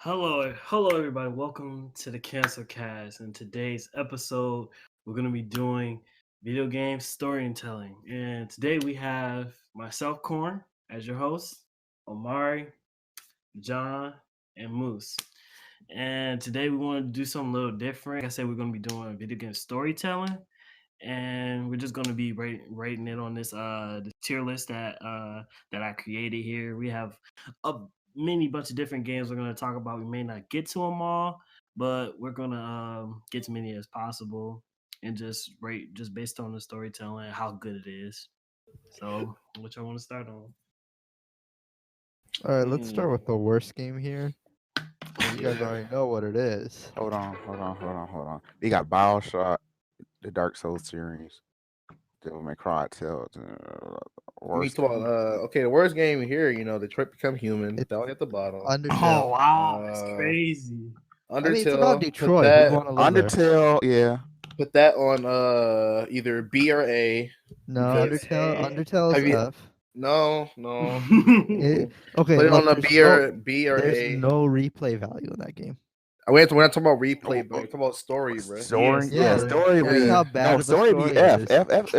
Hello, everybody. Welcome to the Cancer Cast. In today's episode, we're going to be doing video game storytelling. And today we have myself, Corn, as your host, Omari, John, and Moose. And today we want to do something a little different. Like I said, we're going to be doing video game storytelling, and we're just going to be rating it on this tier list that I created here. We have a many bunch of different games we're going to talk about. We may not get to them all, but we're going to get as many as possible and just rate just based on the storytelling how good it is. So, which I want to start on. All right, let's start with the worst game here. You guys already know what it is. Hold on. We got Bioshock, the Dark Souls series, Devil May Cry, Tales. The worst game here, Detroit Become Human. That one at the bottom. Undertale. Oh, wow. That's crazy. Undertale. I mean, it's about Detroit. Undertale, yeah. Put that on either B or A. No, Undertale is F. No. Okay, Put it on a B or there's A. no replay value in that game. We're not talking about replay, but we're talking about story, bro. Story, Yeah, story. that's how bad of a story story be it F. is. F.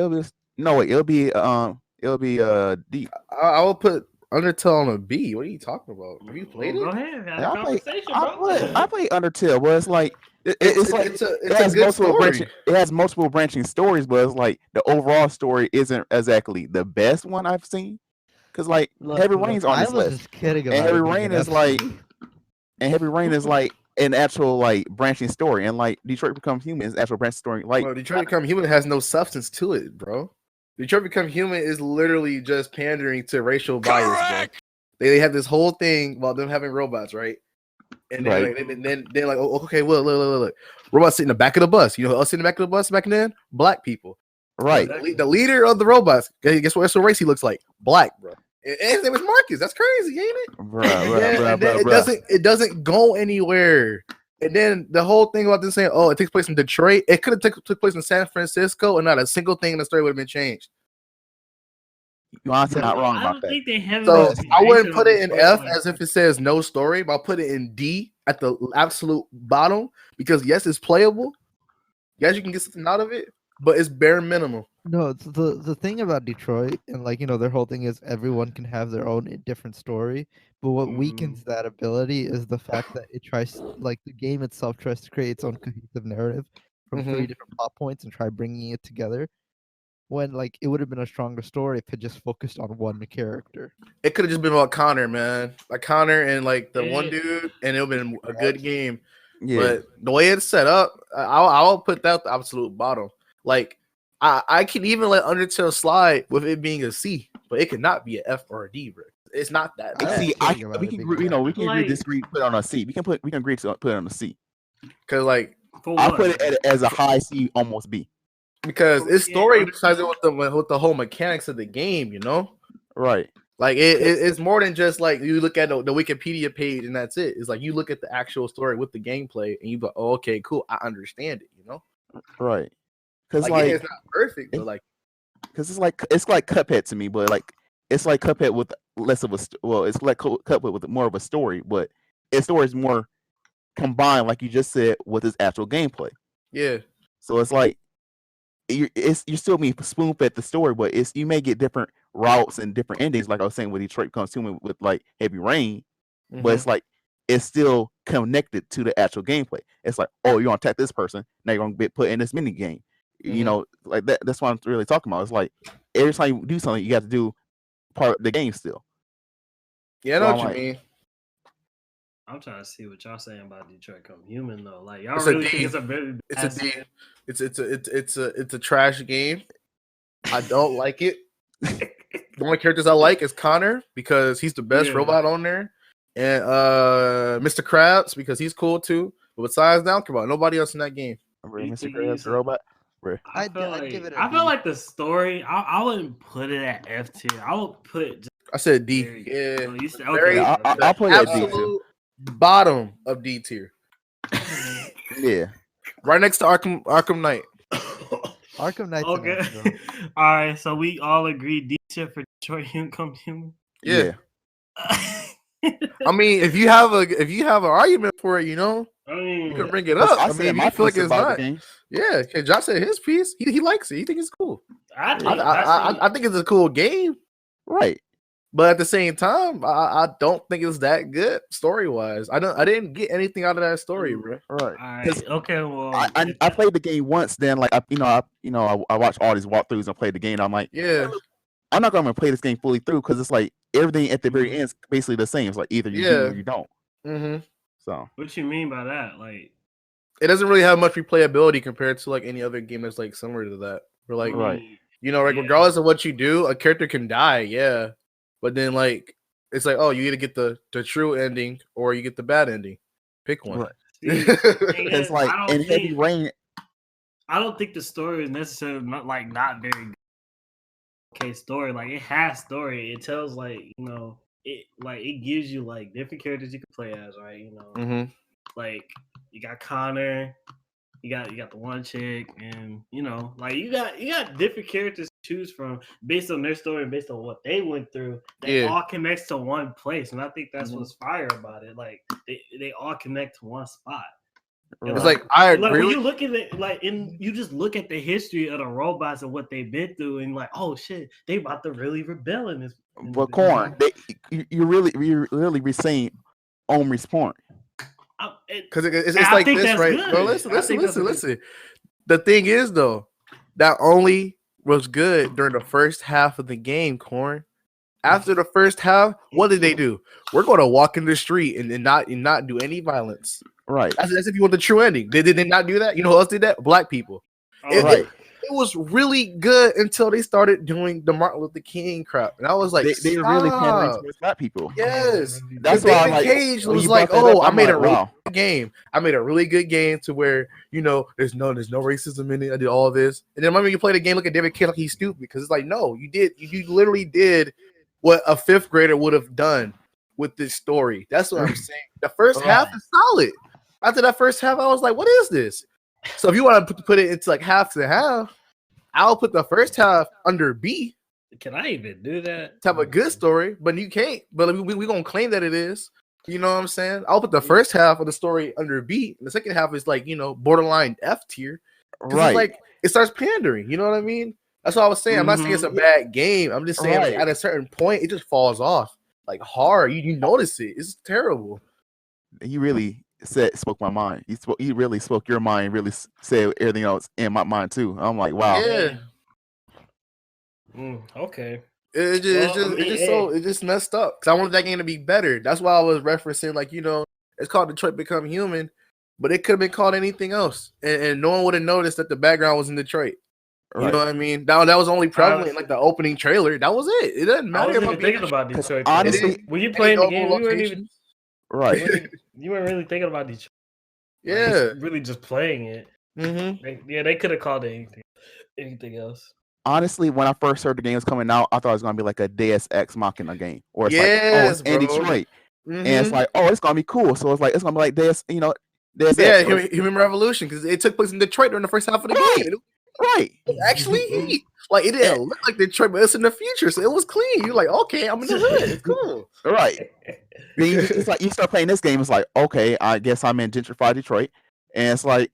It'll be D. I will put Undertale on a B. What are you talking about? Have you played Go it? ahead. Have a conversation, bro. I play Undertale, but it's like it's a good story. It has multiple branching stories, but it's like the overall story isn't exactly the best one I've seen. Because like Heavy Rain's on this list, just kidding about and Heavy it Rain being is F. like an actual like branching story, and like Detroit Become Human is actual branching story. Like Detroit Become Human has no substance to it, bro. Detroit Become Human is literally just pandering to racial bias, bro. They have this whole thing about them having robots, right? And then, then like, oh, okay, well, look, robots sit in the back of the bus. You know, us in the back of the bus back then, black people, right? The leader of the robots. Guess what? That's what race he looks like, black, bro. And his name is Marcus. That's crazy, ain't it? Bruh. It doesn't go anywhere. And then the whole thing about this saying, oh, it takes place in Detroit. It could have took place in San Francisco, and not a single thing in the story would have been changed. You're honestly not wrong I about don't that. think they have. So I wouldn't put it in F as if it says no story, but I'll put it in D at the absolute bottom because yes, it's playable. Yes, you can get something out of it, but it's bare minimum. No, it's the thing about Detroit and their whole thing is everyone can have their own different story. But what weakens that ability is the fact that it tries, the game itself tries to create its own cohesive narrative from 3 different plot points and try bringing it together. When it would have been a stronger story if it just focused on one character. It could have just been about Connor, man. Like Connor and the one dude, and it would have been a good game. Yeah. But the way it's set up, I'll put that at the absolute bottom. I can even let Undertale slide with it being a C, but it could not be an F or a D, bro. It's not that. We can agree to disagree. Put it on a C. We can agree to put it on a C. Because I'll put it as a high C, almost B. Because its story ties in with the whole mechanics of the game, you know? Right. It's more than just you look at the Wikipedia page and that's it. It's you look at the actual story with the gameplay and you go, oh, okay, cool, I understand it, you know? Right. Because it's not perfect, but because it's like Cuphead to me, but it's like Cuphead with less of it's like Cuphead with more of a story, but its story is more combined, like you just said, with its actual gameplay. Yeah. So it's like you still being spoon fed the story, but you may get different routes and different endings, like I was saying with Detroit Becomes Human with Heavy Rain, but it's still connected to the actual gameplay. It's like, oh, you're gonna attack this person, now you're gonna be put in this mini game. You know, like that. That's what I'm really talking about. It's like every time you do something, you got to do part of the game still. Yeah, I know what you mean. I'm trying to see what y'all saying about Detroit Become Human though. Y'all really think it's a very it's a D. It's a trash game. I don't like it. The only characters I like is Connor because he's the best robot on there, and Mr. Krabs because he's cool too. But besides that, come on, nobody else in that game. Mr. Krabs, the robot. I feel like the story. I wouldn't put it at F tier. I would put. I said D. Yeah, I'll put it at D too. Bottom of D tier. Yeah, right next to Arkham Knight. Arkham Knight's okay. All right, so we all agree D tier for Detroit Become Human. Yeah. I mean, if you have an argument for it, you I can mean, bring it Because up. I I mean, said if my you feel like piece it's about the not, game. yeah. Because Josh said his piece. He likes it. He thinks it's cool. I think I see. I think it's a cool game, Right. but at the same time, I don't think it's that good story wise. I didn't get anything out of that story, bro. Right. All Because right. Okay. Well, I played the game once. Then like I watched all these walkthroughs and played the game. I'm like, Yeah, I'm not gonna play this game fully through because it's like everything at the very end is basically the same. It's like either you do Yeah. or you don't. mm-hmm. So what you mean by that? Like, It doesn't really have much replayability compared to like any other game that's like similar to that. Where like Right. like Yeah. regardless of what you do, a character can die, yeah. But then like it's like, oh, you either get the true ending or you get the bad ending. Pick one. Right. See, the thing it's is, like in Heavy Rain. I don't think the story is necessarily not very good. Okay story. Like it has story. It tells like it gives you like different characters you can play as, right? Mm-hmm. Like you got Connor, you got the one chick, and like you got different characters to choose from based on their story and based on what they went through. They all connects to one place, and I think that's what's fire about it. Like they all connect to one spot. It's like I agree. Like when you look at it, like you just look at the history of the robots and what they've been through, and like, oh shit, they about to really rebel in this. But Corn, you're really saying Omri's point. Because it's like this, right? Good. Bro, listen. The thing is, though, that only was good during the first half of the game, Corn. After the first half, what did they do? We're going to walk in the street and not do any violence. Right. That's if you want the true ending. They did not do that. You know who else did that? Black people. Right. It was really good until they started doing the Martin Luther King crap, and I was like, they were really pandering towards black people. Yes, that's why David Cage was like, "Oh, I made a really good game. I made a really good game to where there's no racism in it. I did all this." And then when you play the game, look at David Cage like he's stupid because it's like, no, you literally did what a fifth grader would have done with this story. That's what I'm saying. The first half is solid. After that first half, I was like, "What is this?" So if you want to put it into like half to half, I'll put the first half under B. Can I even do that? To have a good story, but you can't. But we're going to claim that it is. You know what I'm saying? I'll put the first half of the story under B. And the second half is like, borderline F tier. Right. It's like, it starts pandering. You know what I mean? That's what I was saying. I'm not saying it's a bad game. I'm just saying like, at a certain point, it just falls off. Like hard. You notice it. It's terrible. He really spoke my mind. He really spoke your mind. Really said everything else in my mind too. I'm like, wow. Yeah. Okay. It just messed up because I wanted that game to be better. That's why I was referencing like it's called Detroit Become Human, but it could have been called anything else, and no one would have noticed that the background was in Detroit. Right. You know what I mean? That was only prevalent in like the opening trailer. That was it. It doesn't matter. I wasn't even thinking about Detroit. Honestly, when you playing the game, you weren't even right. You weren't really thinking about Detroit. Yeah, like, really just playing it. Mm-hmm. They could have called it anything else. Honestly, when I first heard the game was coming out, I thought it was gonna be like a Deus Ex Machina game, or it's it's in Detroit, and it's like, it's gonna be cool. So it's gonna be like Deus, Deus Ex. Human Revolution, because it took place in Detroit during the first half of the game. Right. Actually, it didn't look like Detroit, but it's in the future, so it was clean. You're like, okay, I'm in the hood. It's cool. Right. It's like you start playing this game, it's like, okay, I guess I'm in gentrified Detroit. And it's like,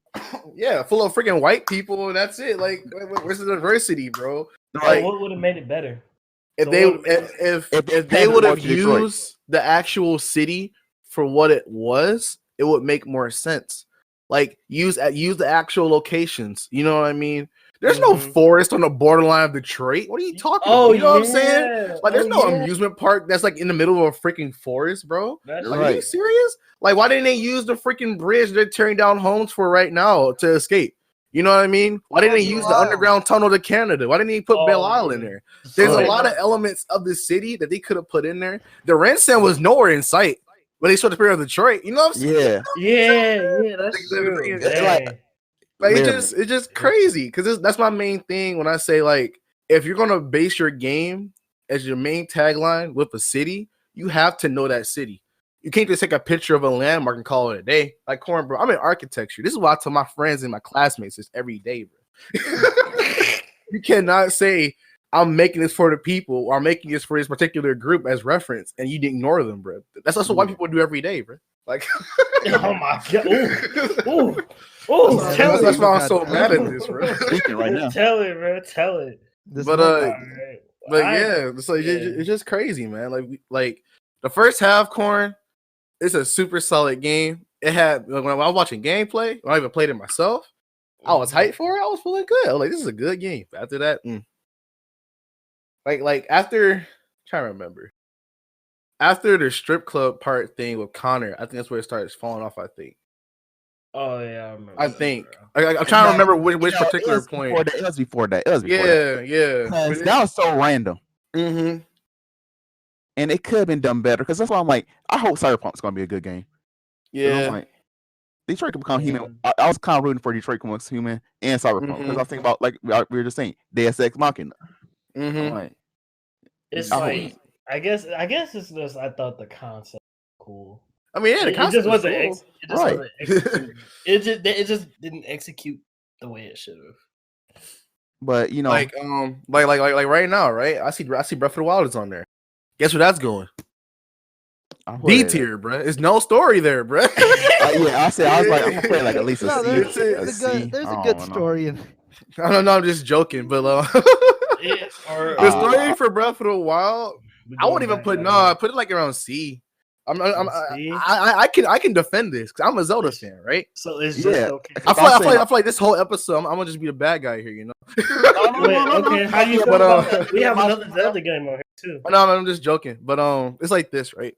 full of freaking white people, and that's it. Like, where's the diversity, bro? Like, what would have made it better? If they would have used the actual city for what it was, it would make more sense. Like, use the actual locations. You know what I mean? There's no forest on the borderline of Detroit. What are you talking about? You know what I'm saying? Like, there's no amusement park that's like in the middle of a freaking forest, bro. Like, are you serious? Like, why didn't they use the freaking bridge they're tearing down homes for right now to escape? You know what I mean? Why didn't they use the underground tunnel to Canada? Why didn't they put Belle Isle in there? There's a lot of elements of the city that they could have put in there. The Ransom was nowhere in sight when they showed the spirit of Detroit. You know what I'm saying? Yeah, that's true. Like it's just crazy because that's my main thing when I say like if you're gonna base your game as your main tagline with a city, you have to know that city. You can't just take a picture of a landmark and call it a day. Like Corn, bro, I'm in architecture. This is why I tell my friends and my classmates this every day, bro. You cannot say I'm making this for the people, or I'm making this for this particular group as reference, and you ignore them, bro. That's what white people do every day, bro. Like, oh my god, ooh, that's why I'm so mad at this, bro. Speaking right now. Tell it, bro. Tell it. But yeah, so it's just crazy, man. Like the first half, Corn, it's a super solid game. It had when I was watching gameplay, when I even played it myself, I was hyped for it. I was feeling good. I was like, this is a good game. But after that, like after I'm trying to remember. After the strip club part thing with Connor, I think that's where it starts falling off, I think. Oh yeah, I remember. I'm trying to remember which particular point. It was before that. Yeah. That was so random. Mm-hmm. And it could have been done better. Because that's why I'm like, I hope Cyberpunk's going to be a good game. Yeah. Like, Detroit can become human. I was kind of rooting for Detroit to become human and Cyberpunk. Because I was thinking about, like we were just saying, Deus Ex Machina. Mm-hmm. It's like, I guess it's just, I thought the concept was cool. I mean, yeah, the concept was cool. It just didn't execute the way it should have. But you know, like right now, right? I see Breath of the Wild is on there. Guess where that's going? D tier, bro. There's no story there, bro. I said I was like, I'm gonna play like at least a C. There's a good story in. I don't know. I'm just joking, but the story for Breath of the Wild, I wouldn't even put put it like around C. I can defend this because I'm a Zelda fan, right? So it's just okay. I feel like this whole episode, I'm gonna just be the bad guy here, you know. Okay, how do you feel about that? We have another Zelda game on here too. No, I'm just joking. But it's like this, right?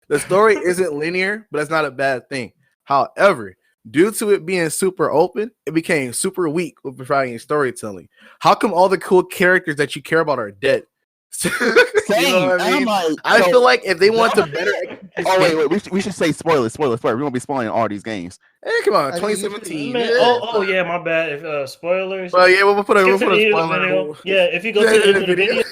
The story isn't linear, but that's not a bad thing. However, due to it being super open, it became super weak with providing storytelling. How come all the cool characters that you care about are dead? You know what I mean? I feel like if they want to better. Wait. We should say spoilers. We won't be spoiling all these games. Hey, come on, 2017. Yeah, my bad. If spoilers. Well, yeah, we'll put a video. Yeah, if you go to the end of the video,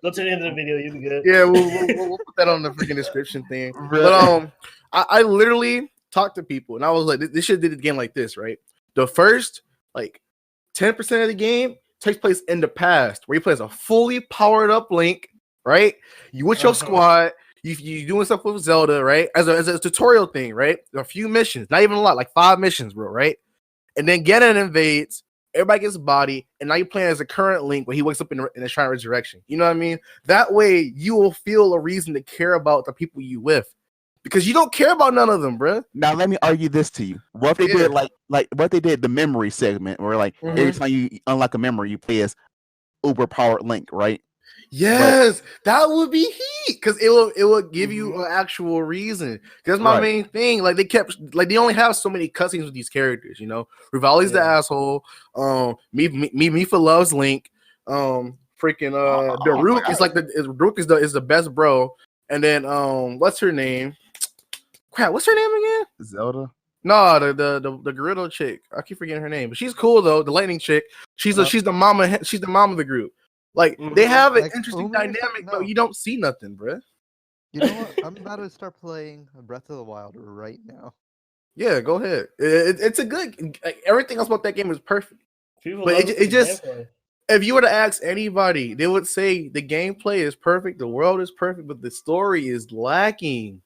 go to the end of the video, you'll be good. Yeah, we'll put that on the freaking description thing. But I literally talked to people, and I was like, this should did a game like this, right? The first 10% of the game takes place in the past, where you play as a fully powered up Link, right? You with your squad, you doing stuff with Zelda, right? As a tutorial thing, right? A few missions, not even a lot, like 5 missions, bro, right? And then Ganon invades, everybody gets body, and now you're playing as a current Link where he wakes up in the Shrine of Resurrection. You know what I mean? That way you will feel a reason to care about the people you with. Because you don't care about none of them, bro. Now let me argue this to you. What if they did like what they did the memory segment, where every time you unlock a memory, you play as uber powered Link, right? Yes, that would be heat because it will give you an actual reason. That's my main thing. Like they only have so many cutscenes with these characters, you know. Rivali's the asshole. Mifa loves Link. Daruk is Daruk is the best bro. And then what's her name? Crap, what's her name again? Zelda. No, the Gerudo chick. I keep forgetting her name, but she's cool though. The lightning chick. She's the mama. She's the mom of the group. Like they have an interesting dynamic, but you don't see nothing, bro. You know what? I'm about to start playing Breath of the Wild right now. Yeah, go ahead. It's a good. Everything else about that game is perfect. But it just. If you were to ask anybody, they would say the gameplay is perfect, the world is perfect, but the story is lacking.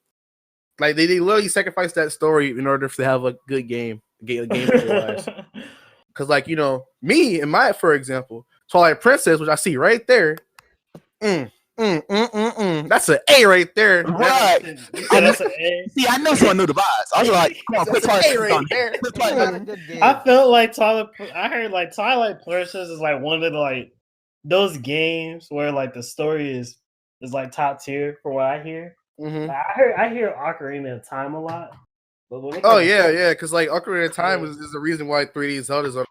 Like they literally sacrificed that story in order to have a good game, gameplay-wise. Because, like, you know, me and for example, Twilight Princess, which I see right there, that's an A right there. Right. That's an A. See, I know someone knew the vibes. I was like, come on, put Twilight right there. I felt like I heard like Twilight Princess is like one of the those games where like the story is like top tier for what I hear. Mm-hmm. I hear Ocarina of Time a lot. But yeah, because like Ocarina of Time is the reason why 3D Zelda's are.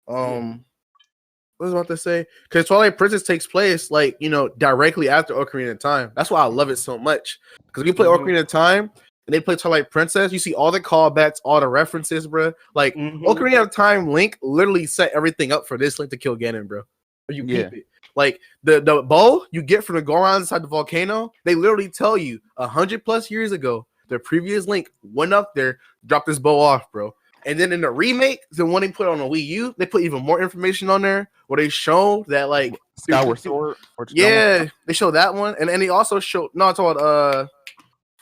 What was I about to say? Because Twilight Princess takes place directly after Ocarina of Time. That's why I love it so much. Because if you play Ocarina of Time and they play Twilight Princess, you see all the callbacks, all the references, bro. Like Ocarina of Time, Link literally set everything up for this Link to kill Ganon, bro. You keep it. Like the bow you get from the Gorons inside the volcano, they literally tell you 100+ years ago, the previous Link went up there, dropped this bow off, bro. And then in the remake, the one they put on the Wii U, they put even more information on there where they show that like Skyward Sword. Yeah, they show that one, and they also show it's called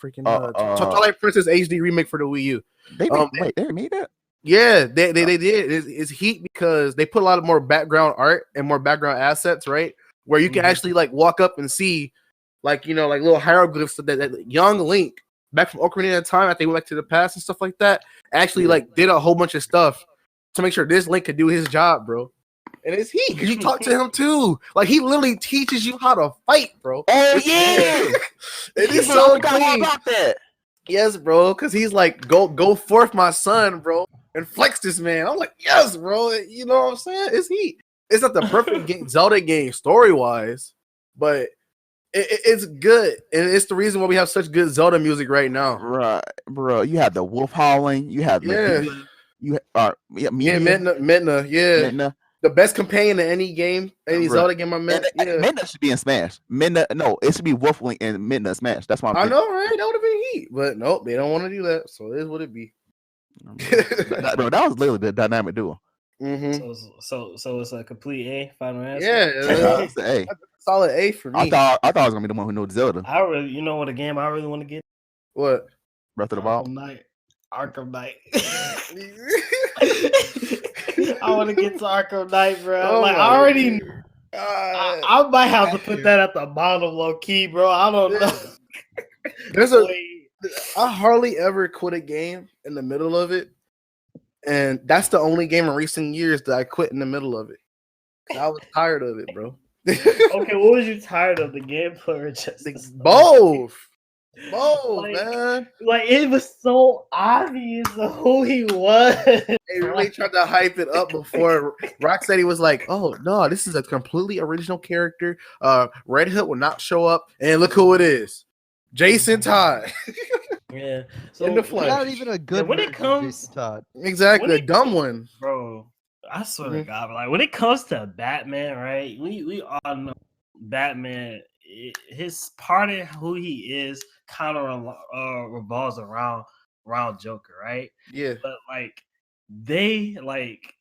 Twilight Princess HD remake for the Wii U. They made that. Yeah, they did. It's heat because they put a lot of more background art and more background assets, right? Where you can actually like walk up and see, like like little hieroglyphs that young Link back from Ocarina of Time, I think, went back to the past and stuff like that. Actually, like did a whole bunch of stuff to make sure this Link could do his job, bro. And it's heat because you talk to him too. Like he literally teaches you how to fight, bro. Oh yeah, it is so clean. About that. Yes, bro. Because he's like, go forth, my son, bro, and flex this man. I'm like, yes, bro. You know what I'm saying? It's heat. It's not the perfect Zelda game story wise, but it's good, and it's the reason why we have such good Zelda music right now. Right, bro. You have the wolf howling. You have Midna, Midna. The best companion in any game, any Zelda game I met. Midna should be in Smash. No, it should be Wolf Link and Midna Smash. That's why I know, right? That would have been heat, but nope, they don't want to do that. So it is what it be. that was literally the dynamic duo. Mm-hmm. So it's a complete A final answer. Yeah, it's an A. Solid A for me. I thought I was gonna be the one who knew Zelda. You know what a game I really want to get? What? Breath of the Wild. Arkham Knight. I want to get to Arkham Knight, bro. Oh like I already, I might have to put that at the bottom, low key, bro. I don't know. I hardly ever quit a game in the middle of it, and that's the only game in recent years that I quit in the middle of it. I was tired of it, bro. Okay, what was you tired of, the gameplay or just both, like, man? Like it was so obvious of who he was. They really tried to hype it up before Rocksteady was like, "Oh no, this is a completely original character. Red Hood will not show up, and look who it is, Jason Todd." Yeah, so in the flesh. Not even a good. When it comes, Jason Todd. Exactly, a dumb one, bro. I swear to God, like when it comes to Batman, right? We all know Batman. His part of who he is kind of revolves around Joker, right? Yeah. But like they like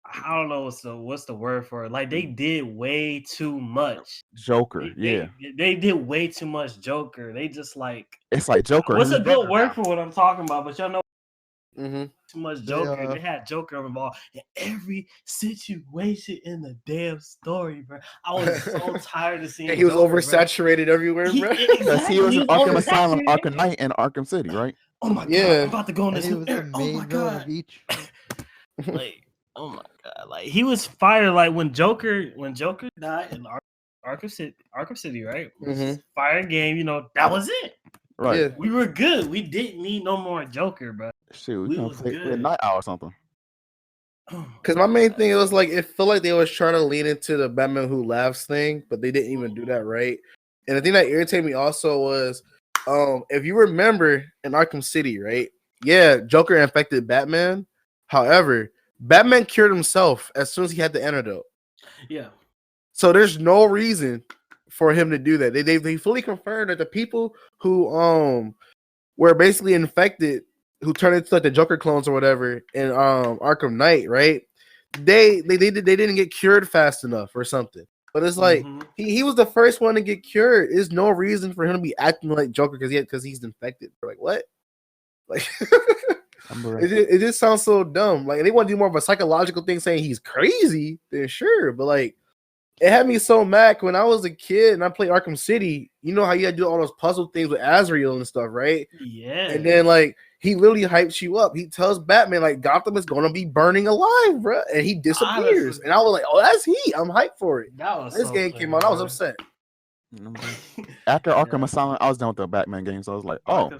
I don't know what's the word for it. Like they did way too much Joker. They did way too much Joker. They just like it's like Joker. What's a good word for what I'm talking about? But y'all know. Too much Joker. They had Joker involved in every situation in the damn story, bro. I was so tired of seeing. He was Joker, oversaturated everywhere, bro. Because he was in Arkham Asylum, Arkham Knight, and Arkham City, right? Oh my god! I'm about to go on this. Oh my god! Like, oh my god! Like he was fired. Like when Joker died in Arkham City, right? Fire game. You know that was it. Right. Yeah. We were good. We didn't need no more Joker, bro. Shoot, we gonna play Night Owl or something. Because my main thing, it was like it felt like they was trying to lean into the Batman Who Laughs thing, but they didn't even do that right. And the thing that irritated me also was, if you remember in Arkham City, right? Yeah, Joker infected Batman. However, Batman cured himself as soon as he had the antidote. Yeah. So there's no reason for him to do that. They fully confirmed that the people who were basically infected, who turned into like the Joker clones or whatever in Arkham Knight, right? They didn't get cured fast enough or something. But it's like he was the first one to get cured. There's no reason for him to be acting like Joker because he's infected. We're like, what? Like it just sounds so dumb. Like they want to do more of a psychological thing, saying he's crazy. Then sure, but like it had me so mad when I was a kid and I played Arkham City. You know how you had to do all those puzzle things with Azrael and stuff, right? Yeah. And then like he literally hypes you up. He tells Batman like Gotham is gonna be burning alive, bro, and he disappears. And I was like, "Oh, that's heat! I'm hyped for it." This game came out, I was upset. After Arkham Asylum, I was done with the Batman games. So I was like, "Oh."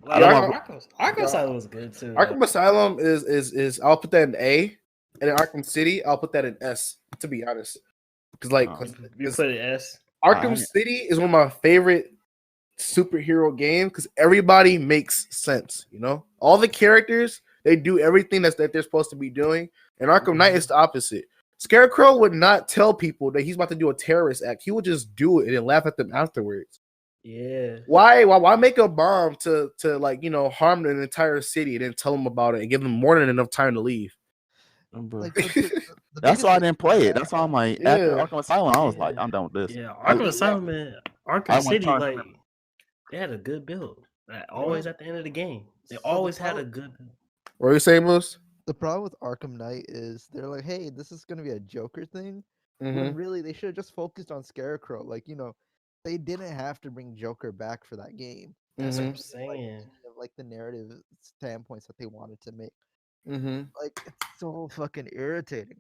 Arkham Asylum was good too. Arkham Asylum is I'll put that in A, and in Arkham City I'll put that in S. To be honest, because like you put it S. Arkham City is one of my favorite superhero games because everybody makes sense. You know, all the characters, they do everything that they're supposed to be doing. And Arkham Knight is the opposite. Scarecrow would not tell people that he's about to do a terrorist act. He would just do it and then laugh at them afterwards. Yeah. Why make a bomb to like harm an entire city and then tell them about it and give them more than enough time to leave? Like the That's biggest why I thing didn't about play it. that, That's why I'm like, after Yeah. Arkham Asylum, I was like, I'm done with this. Yeah, I, Arkham Asylum and Arkham I want City, Charles like River. they had a good build. Like, Bro. always at the end of the game, they So always had a good build. What are you saying, Moose? the problem with Arkham Knight is they're like, hey, this is gonna be a Joker thing. When Mm-hmm. really they should have just focused on Scarecrow. Like, they didn't have to bring Joker back for that game. That's what I'm Mm-hmm. saying. Any of like the narrative standpoints that they wanted to make. Mm-hmm. Like, it's so fucking irritating.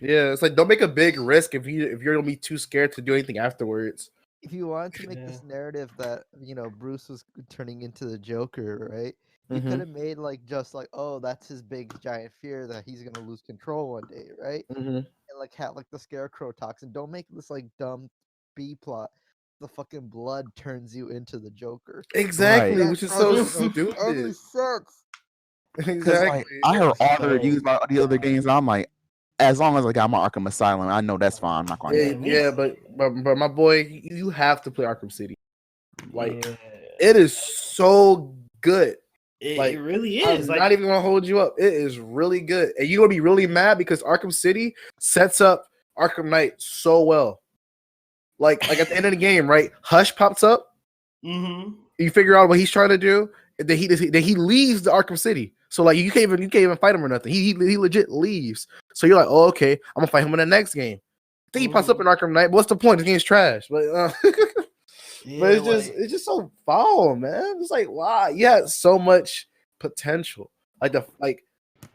Yeah, it's like don't make a big risk if you're gonna be too scared to do anything afterwards. If you wanted to make Yeah. this narrative that Bruce was turning into the Joker, right? You Mm-hmm. could have made like just like, oh, that's his big giant fear that he's gonna lose control one day, right? Mm-hmm. And like have like the Scarecrow talks, and don't make this like dumb B plot. The fucking blood turns you into the Joker. Exactly, Right. which is so doesn't make any stupid. sense. Because Exactly. like I heard all the So- reviews about the other games, and I'm like, as long as I got my Arkham Asylum, I know that's fine. I'm not going to. Yeah, but my boy, you have to play Arkham City. Like Yeah. it is so good. It really I'm is. Like, not even gonna hold you up. It is really good, and you're gonna be really mad because Arkham City sets up Arkham Knight so well. Like at the end of the game, right? Hush pops up. mm-hmm. You figure out what he's trying to do. And then he leaves the Arkham City. So like you can't even fight him or nothing. He legit leaves. So you're like, oh okay, I'm gonna fight him in the next game. Then he pops up in Arkham Knight. But what's the point? This game's trash. But but it's just so foul, man. It's like wow, you had so much potential. Like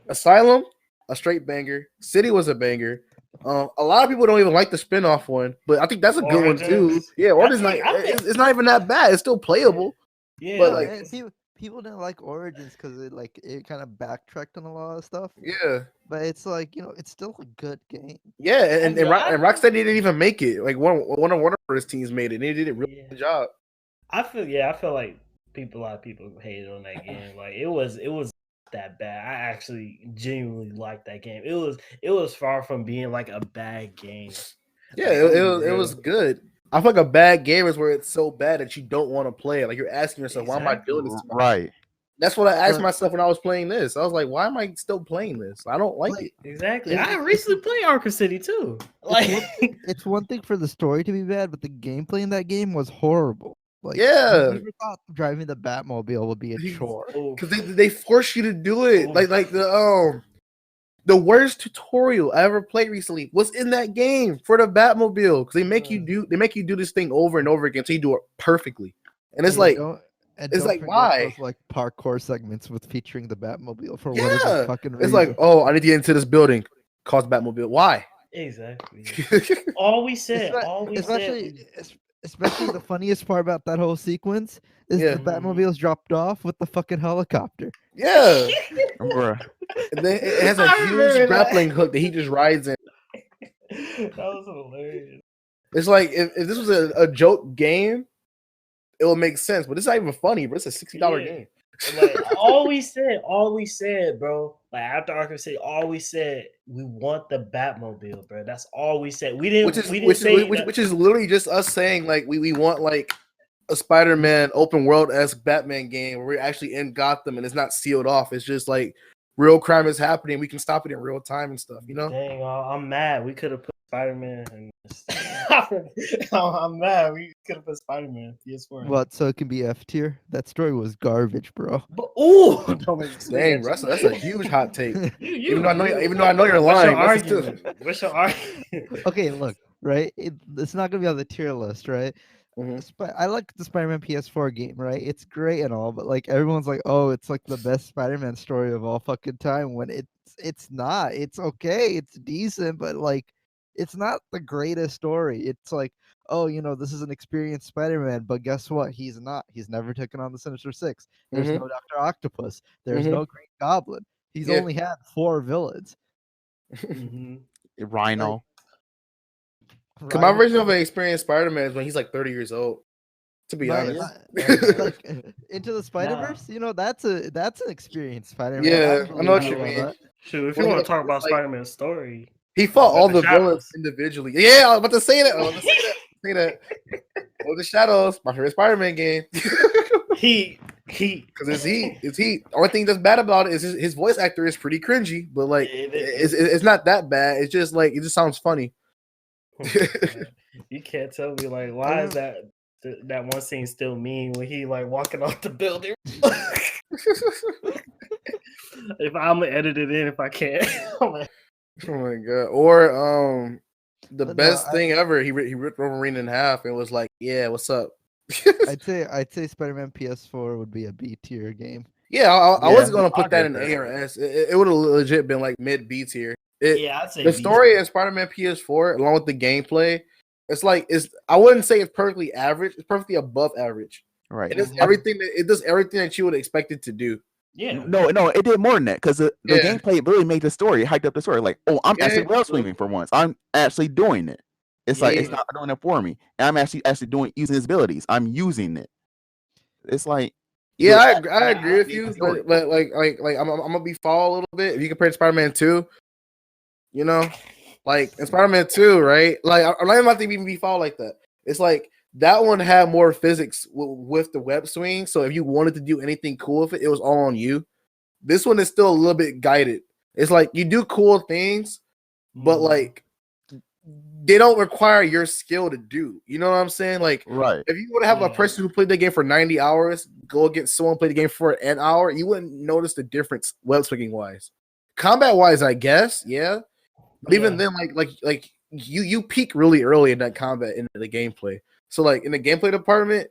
Asylum, a straight banger. City was a banger. A lot of people don't even like the spin-off one, but I think that's a good one too. Origins. Yeah, Origins I think- it's not even that bad. It's still playable. Yeah, But, No, like- and people didn't like Origins because it kind of backtracked on a lot of stuff. Yeah. But it's like it's still a good game. Yeah, and Yeah, Rocksteady didn't even make it. Like one of Warner Brothers teams made it. And they did a really good job. I feel like a lot of people hated on that game. Like it was that bad. I actually genuinely liked that game. It was far from being like a bad game. Yeah, Like, it was good. I feel like a bad game is where it's so bad that you don't want to play it. Like you're asking yourself, why am I doing this? To myself? Right. That's what I asked But- myself when I was playing this. I was like, why am I still playing this? I don't like it. Exactly. It- I it- recently played Arkham City too. Like It's one thing for the story to be bad, but the gameplay in that game was horrible. Like, Yeah. I never thought driving the Batmobile would be a chore. Because they force you to do it. Like the worst tutorial I ever played recently was in that game for the Batmobile. Because they make you do this thing over and over again until you do it perfectly. And it's And like don't- and it's don't like, forget why? those, like parkour segments with featuring the Batmobile for Yeah. whatever fucking reason. It's like, oh, I need to get into this building. Cause Batmobile. Why? exactly. All we said, Especially the funniest part about that whole sequence is Yeah. the Batmobile's dropped off with the fucking helicopter. Yeah. Bruh. And then it has a I remember huge that. grappling hook that he just rides in. That was hilarious. It's like if this was a joke game, it would make sense. But it's not even funny, bro. It's a $60 Yeah. game. Like all we said, bro. Like after Arkham City, all we said, we want the Batmobile, bro. That's all we said. We didn't. Which is literally just us saying like we want like a Spider-Man open world esque Batman game where we're actually in Gotham and it's not sealed off. It's just like real crime is happening. We can stop it in real time and stuff. You know? Dang, I'm mad. We could have put Spider-Man in this. I'm mad. We could have put Spider-Man PS4. in What? So it can be F tier? That story was garbage, bro. But ooh, don't make me say Dang, that. that's a huge hot take. You- Even though I know you're What's your lying. that's still- argument? What's your argument? Okay, look, right? It's not gonna be on the tier list, right? Mhm. I like the Spider-Man PS4 game, right? It's great and all, but like everyone's like, oh, it's like the best Spider-Man story of all fucking time. When it's not. It's okay. It's decent, but like it's not the greatest story. It's like, oh, this is an experienced Spider-Man, but guess what? He's not. He's never taken on the Sinister Six. There's Mhm. no Doctor Octopus. There's Mhm. no Green Goblin. He's Yeah. only had 4 villains. Mhm. Rhino. Cause my Rhino- version of an experienced Spider-Man is when he's like 30 years old. To be But, honest. like Into the Spider-Verse, that's an experienced Spider-Man. Yeah, I know what you believe mean. that. Shoot, if Well, you he want to talk about like- Spider-Man's story, He fought all the Shadows. villains individually. Yeah, I was about to say that. Say that. the Shadows, my favorite Spider-Man game. Heat. Because it's Heat. It's Heat. Only thing that's bad about it is his voice actor is pretty cringy, but like it's not that bad. It's just like it just sounds funny. You can't tell me like why is that one scene still mean when he like walking off the building? If I'm gonna edit it in if I can. Oh my god! Or the best thing ever. He ripped Wolverine in half and was like, "Yeah, what's up?" I'd say Spider-Man PS4 would be a B tier game. Yeah, I wasn't gonna put that in A or S. It would have legit been like mid B tier. Yeah, I'd say the story in Spider-Man PS4, along with the gameplay, it's I wouldn't say it's perfectly average. It's perfectly above average. Right. It does everything that you would expect it to do. Yeah. No, it did more than that because the gameplay really made the story, hyped up the story. Like, oh, I'm actually web swinging for once. I'm actually doing it. It's like it's not doing it for me. And I'm actually using his abilities. I'm using it. It's like I agree with you, but like I'm gonna be fall a little bit if you compare to Spider-Man 2. You know, like in Spider-Man 2, right? Like I'm not about to even be fall like that. It's like that one had more physics with the web swing. So if you wanted to do anything cool with it, it was all on you. This one is still a little bit guided. It's like you do cool things, but like they don't require your skill to do. You know what I'm saying? Like, if you would have a person who played the game for 90 hours go against someone who played the game for an hour, you wouldn't notice the difference web swinging wise. Combat wise, I guess, yeah. But even then, like you peak really early in that combat in the gameplay. So like in the gameplay department,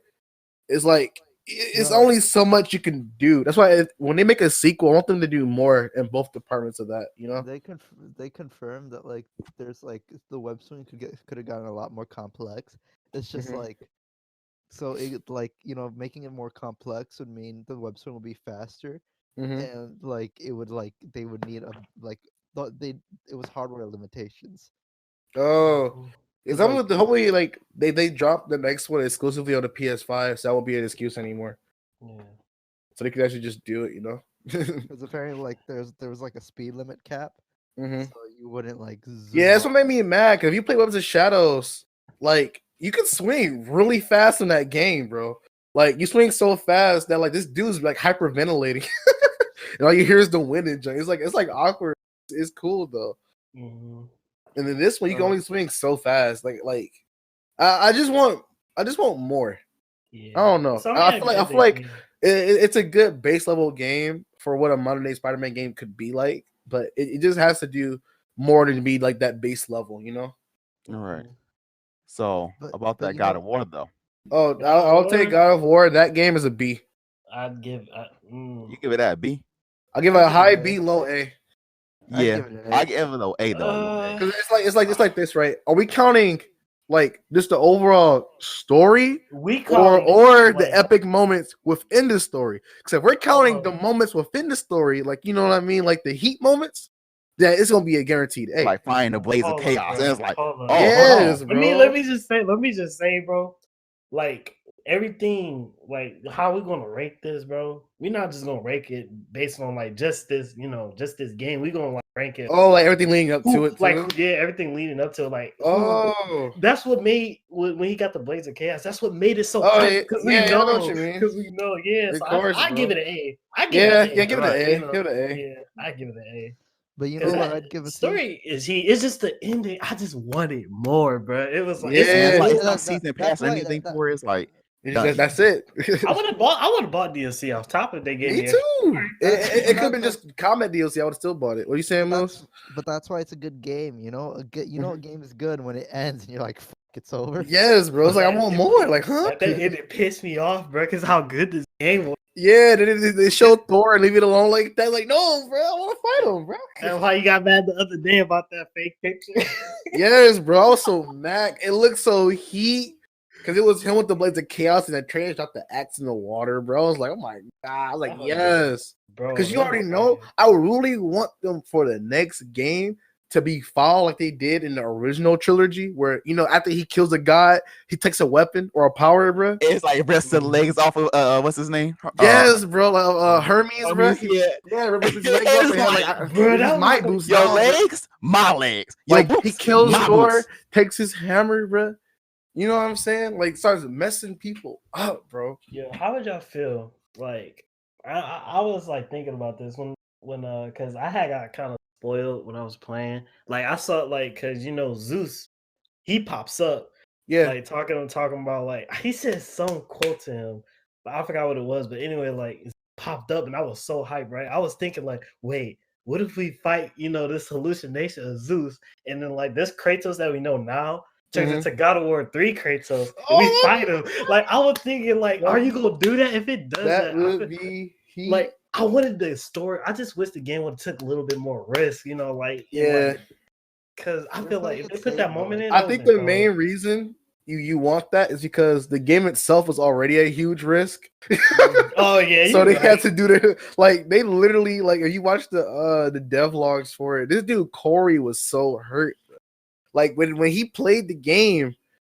it's like it's only so much you can do. That's why when they make a sequel, I want them to do more in both departments of that. You know, they confirmed that like there's like the web swing could have gotten a lot more complex. It's just like so it like making it more complex would mean the web swing will be faster, and like it would like they would need it was hardware limitations. Oh. Is that what hopefully like they dropped the next one exclusively on the PS5, so that won't be an excuse anymore. Yeah. So they could actually just do it, Because apparently like there was like a speed limit cap, so you wouldn't like zoom that's what made me mad. Cause if you play Webs of Shadows, like you can swing really fast in that game, bro. Like you swing so fast that like this dude's like hyperventilating, and all you hear is the wind and junk. It's like awkward. It's cool though. And then this one, you can only swing so fast. Like, I just want more. Yeah. I don't know. I feel like it's a good base level game for what a modern day Spider-Man game could be like, but it just has to do more than be like that base level, All right. So about that God of War though. Oh, I'll take God of War. That game is a B. I'd give. You give it a B. I'll give it a high B, low A. Yeah, I give it a A though. Because it's like this, right? Are we counting like just the overall story, or the epic moments within the story? Because if we're counting the moments within the story, like you know what I mean, like the heat moments, that it's gonna be a guaranteed A. Like finding a blaze of chaos, and it's like, yes, bro. Let me just say, bro, like. Everything, like how we gonna rank this, bro? We're not just gonna rank it based on like just this, just this game. We're gonna like rank it. Oh, like everything leading up to it, like everything leading up to it. Like, that's what made when he got the Blaze of Chaos. That's what made it so. Because we know what you mean. Because we know, of course, I give it an A. Give it an A. Give it an A. Yeah, I give it an A. But you know what I'd give a story is it's just the ending. I just wanted more, bro. It was like it's not season pass or anything for it. It's like. That's it. I would have bought DLC off top of they gave me. Me too. It could have been just comment DLC. I would have still bought it. What are you saying, Moose? But that's why it's a good game. A game is good when it ends and you're like, "Fuck, it's over." Yes, bro. It's like I want more. Like, huh? It pissed me off, bro. Because how good this game was. Yeah, they show Thor and leave it alone like that. Like, no, bro, I want to fight him, bro. And why you got mad the other day about that fake picture? Yes, bro. I was so mad. It looked so heat. Because it was him with the Blades of Chaos and the trash dropped the axe in the water, bro. I was like, oh my God. I was like, yes. Bro. Because you already know, I really want them for the next game to be foul like they did in the original trilogy, where, after he kills a god, he takes a weapon or a power, bro. It's like rips the legs off of, what's his name? Yes, bro. Hermes, bro. Yeah, rips his legs off. And bro, that might boost your legs, my legs. Like, he kills Thor, takes his hammer, bro. You know what I'm saying? Like starts messing people up, bro. Yeah, how would y'all feel? Like, I was like thinking about this when because I had got kind of spoiled when I was playing. Like I saw like because Zeus, he pops up Yeah. like talking about like he said some quote to him, but I forgot what it was. But anyway, like it popped up and I was so hyped, right? I was thinking like, wait, what if we fight, this hallucination of Zeus, and then like this Kratos that we know now turns into God of War 3 Kratos, and we fight him. Like I was thinking, like, are you gonna do that? If it does that would I be heat. like I wanted the story. I just wish the game would have took a little bit more risk, like yeah. Because I We're feel like playing if it they put safe, that though, moment like- in, I that think would've the been main cold. reason you want that is because the game itself was already a huge risk. Oh yeah, So they you're had right. to do the like they literally like if you watch the devlogs for it, this dude Corey was so hurt. Like when he played the game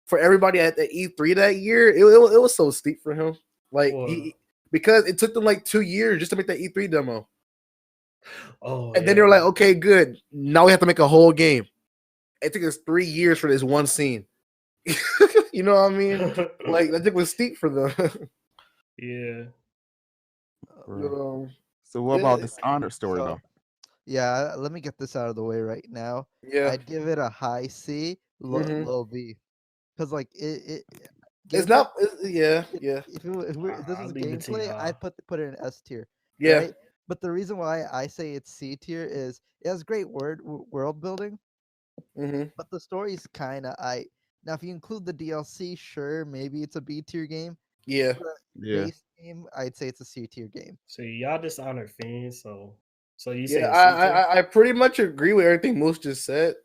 for everybody at the E3 that year, it was so steep for him. Like Whoa. because it took them like 2 years just to make that E3 demo. Oh, And then they were like, okay, good. Now we have to make a whole game. It took us 3 years for this one scene. You know what I mean? Like that thing was steep for them. yeah. But, So what about Dishonored story So, though? yeah, let me get this out of the way right now. yeah, I'd give it a high C, Mhm. low B, because like it it's gameplay- not. Yeah. If this I'll was leave it to gameplay, y'all. I'd put it in S tier. Yeah. Right? But the reason why I say it's C tier is it has great world building, Mm-hmm. but the story's kind of now if you include the DLC, sure, maybe it's a B tier game. Yeah. But Yeah. base game, I'd say it's a C tier game. So y'all Dishonored fiends, so you say Yeah, it's C tier? I pretty much agree with everything Moose just said.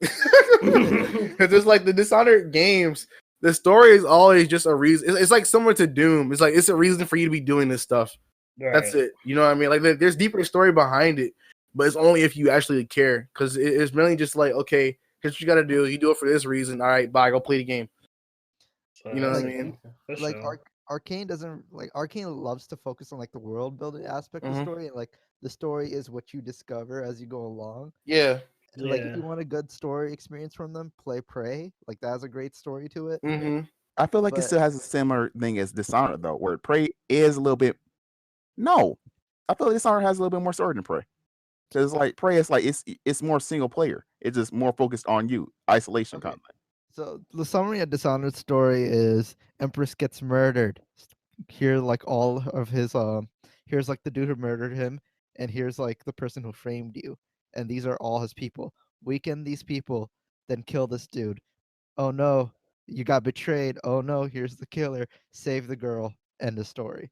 Because it's like the Dishonored games, the story is always just a reason. It's like similar to Doom. It's like it's a reason for you to be doing this stuff. That's Right. it. You know what I mean? Like there's deeper story behind it, but it's only if you actually care. Because it's mainly just like, okay, here's what you got to do. You do it for this reason. All right, bye. Go play the game. So You know what I that's- mean? For Like sure. Arcane doesn't Arcane loves to focus on like the world building aspect of Mhm. the story, and like the story is what you discover as you go along. Yeah. Like if Yeah. you want a good story experience from them, play Prey. Like that has a great story to it. Mm-hmm. I feel like it But- still has a similar thing as Dishonored though, where Prey is a little bit. No, I feel like Dishonored has a little bit more story than Prey. Because like Prey is like it's more single player. It's just more focused on you, isolation Okay. kind of thing. So the summary of Dishonored story is Empress gets murdered. Here like all of his here's like the dude who murdered him, and here's like the person who framed you. And these are all his people. Weaken these people, then kill this dude. Oh no, you got betrayed. Oh no, here's the killer. Save the girl. End of story.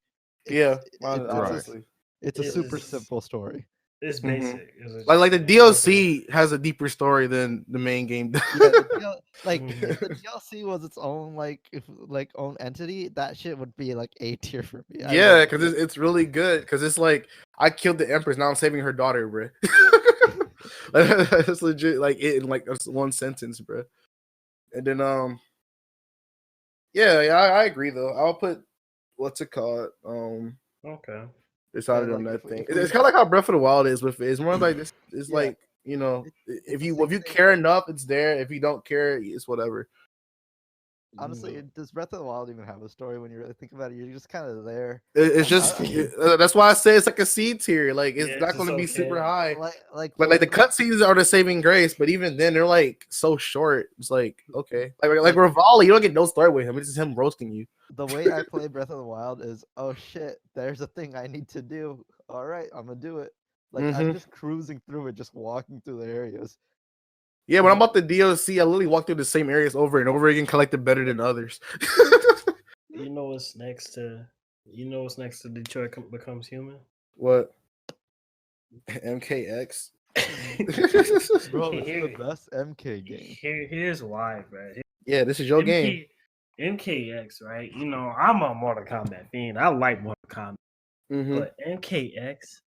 Yeah. It's Honestly. a It super is- simple story. It's Mhm. basic. It's Like the just- DLC has a deeper story than the main game does. Yeah, like Mhm. if the DLC was its own own entity, that shit would be like A tier for me. I Yeah, love it. because it's really good. Because it's like I killed the Empress, now I'm saving her daughter, bro. That's legit. Like it in like one sentence, bro. And then yeah, I agree though. I'll put what's it called Okay. decided Yeah, on like, that if thing. we- It's kind of like how Breath of the Wild is with it. It's more like this. It's Yeah. like you know, It's if the you same care thing. enough, it's there. If you don't care, it's whatever. Honestly, does Breath of the Wild even have a story when you really think about it? You're just kind of there. It's just that's why I say it's like a C tier. Like it's Yeah, not it's going to be just super okay. high. Like Like the cutscenes are the saving grace, but even then they're like so short. It's like okay, like Rivali, you don't get no story with him. It's just him roasting you. the way I play Breath of the Wild is, oh shit, there's a thing I need to do. All right, I'm gonna do it. Like I'm Mhm. just cruising through it, just walking through the areas. Yeah, when I'm about the DLC, I literally walk through the same areas over and over again, collected better than others. You know what's next to Detroit Becomes Human? What? MKX. Bro, it's Here- the best MK game. Here's why, bro. Yeah, this is your game. MKX, right? I'm a Mortal Kombat fiend. I like Mortal Kombat, Mhm. but MKX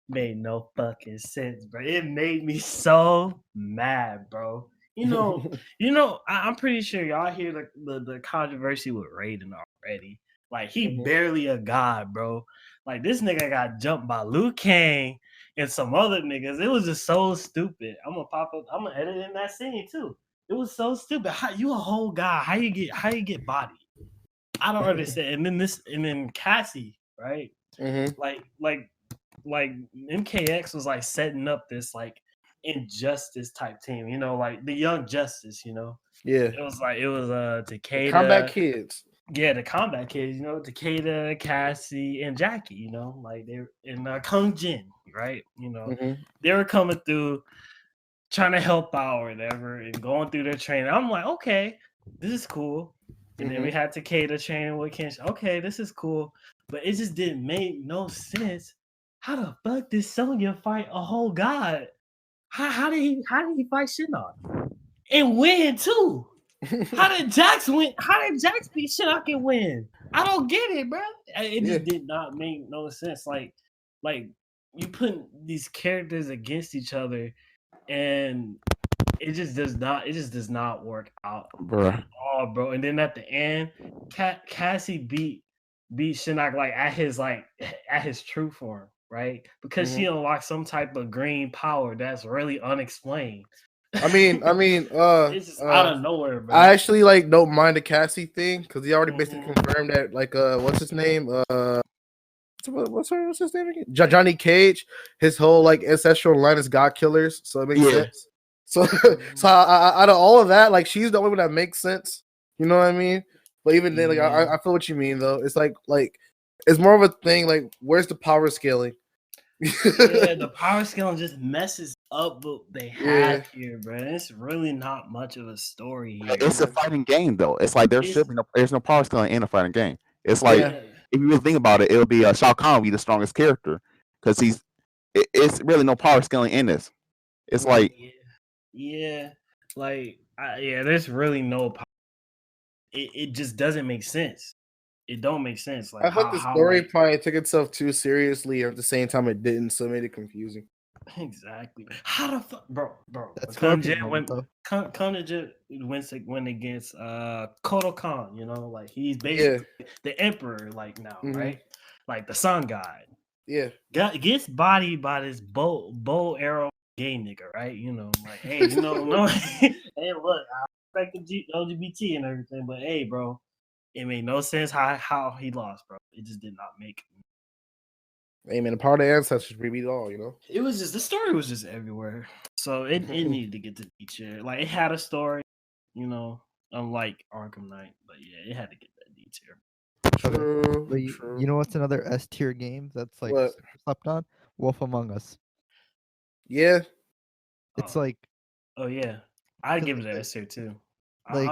made no fucking sense, bro. It made me so mad, bro. I'm pretty sure y'all hear the controversy with Raiden already. Like he Mhm. barely a god, bro. Like this nigga got jumped by Liu Kang and some other niggas. It was just so stupid. I'm gonna edit in that scene too. It was so stupid. How you a whole guy? How you get body? I don't understand. And then Cassie, right? Mm-hmm. Like MKX was like setting up this like injustice type team, you know, like the Young Justice, you know. Yeah. It was Takeda, Combat Kids. yeah, the combat kids, you know, Takeda, Cassie, and Jackie, you know, like they're in Kung Jin, right? You know, Mm-hmm. they were coming through trying to help out or whatever and going through their training. I'm like, okay, this is cool. And then we had Takeda training with Kenshin. Okay, this is cool. But it just didn't make no sense. How the fuck did Sonya fight a whole god? How did he fight Shinnok? And win too? How did Jax win? How did Jax beat Shinnok and win? I don't get it, bro. It just did not make no sense. Like you putting these characters against each other and it just does not work out Bruh. at all, bro. And then at the end, Cassie beat Shinnok like at his true form, right? Because she unlocked some type of green power that's really unexplained. I mean, It's just out of nowhere, bro. I actually like don't mind the Cassie thing because he already basically confirmed that like what's his name what's his name again? Johnny Cage, his whole like ancestral line is God killers, so it makes sense. So so out of all of that, like she's the only one that makes sense. You know what I mean? But even then, like I feel what you mean though. It's like it's more of a thing like where's the power scaling? Yeah, the power scaling just messes up what they have here, bro. It's really not much of a story here. It's a fighting game though. It's like there's no power scaling in a fighting game. It's like if you really think about it, it'll be Shao Kahn will be the strongest character because it's really no power scaling in this. It's like there's really no power. It just doesn't make sense. It don't make sense. Like I thought the story probably took itself too seriously, and at the same time it didn't, so it made it confusing. Exactly. How the fuck, bro? That's Kanjin went against Kodo Khan. You know, like he's basically the emperor, like now, right? Like the sun god. Yeah. Gets bodied by this bow arrow gay nigga, right? You know, like hey, you know, no, hey, look, I respect the LGBT and everything, but hey, bro, it made no sense how he lost, bro. It just did not make. Hey man, a part of the ancestors we beat it all, you know. It was just the story was just everywhere, so it needed to get to D tier. Like it had a story, you know, unlike Arkham Knight, but yeah, it had to get that D tier. True. But you know what's another S tier game that's like super slept on? Wolf Among Us. Yeah. It's like. Oh yeah, I'd give it an S tier too. Like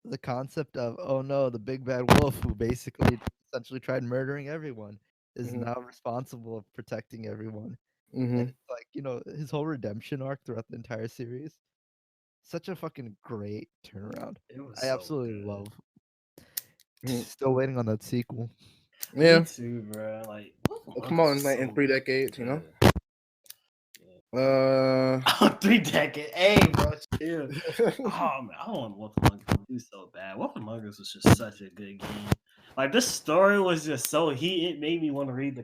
the concept of oh no, the big bad wolf who basically essentially tried murdering everyone is now responsible of protecting everyone. And it's like, you know, his whole redemption arc throughout the entire series. Such a fucking great turnaround. I absolutely love. Still waiting on that sequel. Yeah. Me too, bro. Like, come on, like in 3 decades, you know. 3 decades. Hey, bro, chill. Oh man, I want Wolf Among Us to do so bad. Wolf Among Us was just such a good game. Like this story was just so it made me want to read the.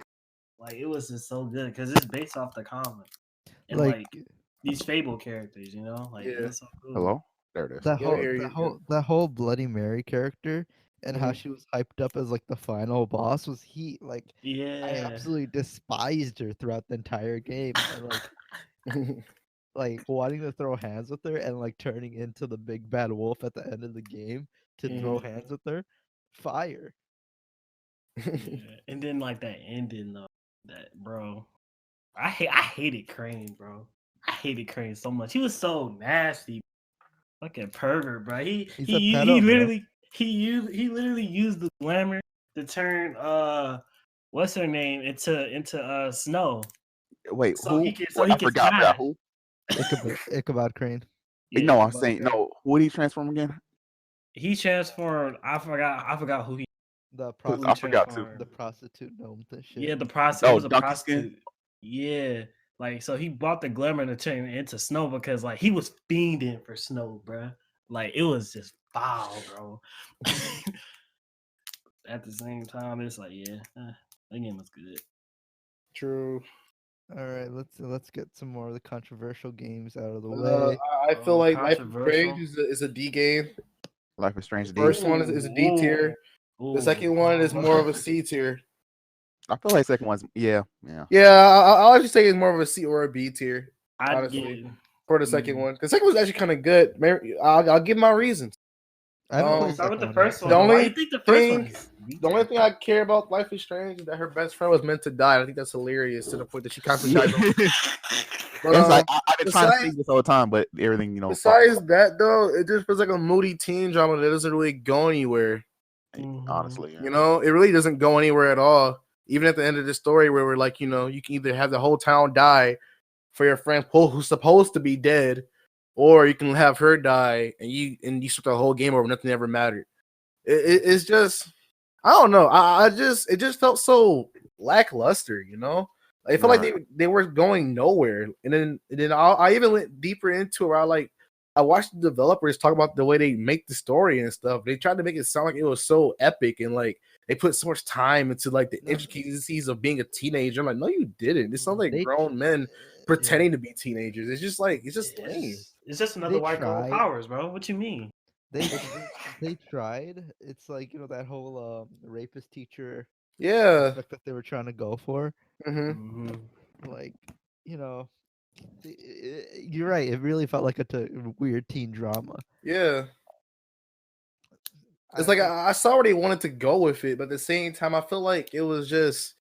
Like it was just so good because it's based off the comic and like these Fable characters, you know. Like it's so cool. Hello, there it is. That whole Bloody Mary character and how she was hyped up as like the final boss was heat. Like I absolutely despised her throughout the entire game. And, like wanting to throw hands with her and like turning into the big bad wolf at the end of the game to throw hands with her, fire. And then like that ending though, that bro, I hated Crane, bro. I hated Crane so much. He was so nasty, fucking pervert, bro. He literally used the glamour to turn what's her name into Snow. Wait, so who? I forgot who. Ichabod Crane. Yeah, no, I'm saying no. Who did he transform again? He transformed. I forgot who he. The I forgot too. The prostitute gnome. Shit. Yeah, the prostitute. Was a Donkey prostitute. Skin? Yeah, like so he bought the glamour to turn into Snow because like he was fiending for Snow, bro. Like it was just foul, bro. At the same time, it's like that game was good. True. All right, let's get some more of the controversial games out of the way. I feel like Life is Controversial. Strange is a D game. Life is Strange. The D. first one is a D tier. The second one is more of a C tier. I feel like second one's yeah. Yeah, I'll actually say it's more of a C or a B tier. I'd Honestly, get. for the second one, because the second one's actually kind of good. I'll give my reasons. I haven't played Start with the second first yet, one. so- Why do you think the first thing- one's The only thing I care about Life is Strange is that her best friend was meant to die. I think that's hilarious to the point that she constantly dies. But, It's like I've been trying to besides- speak this whole time, but everything besides that, though, it just feels like a moody teen drama that doesn't really go anywhere. honestly, You know, it really doesn't go anywhere at all. Even at the end of the story, where we're like, you know, you can either have the whole town die for your friend who's supposed to be dead, or you can have her die and you start the whole game over. Nothing ever mattered. It's just, I don't know. It just felt so lackluster. You know, I felt like they were going nowhere. And then I even went deeper into it. Where I watched the developers talk about the way they make the story and stuff. They tried to make it sound like it was so epic and like they put so much time into like the intricacies of being a teenager. I'm like, no, you didn't. It sounds like grown men pretending to be teenagers. It's just lame. It's just another white girl with powers, bro. What you mean? They tried. It's like, you know, that whole rapist teacher aspect that they were trying to go for. Mm-hmm. Like, you know, you're right. It really felt like a weird teen drama. Yeah. It's like I saw where they wanted to go with it, but at the same time, I feel like it just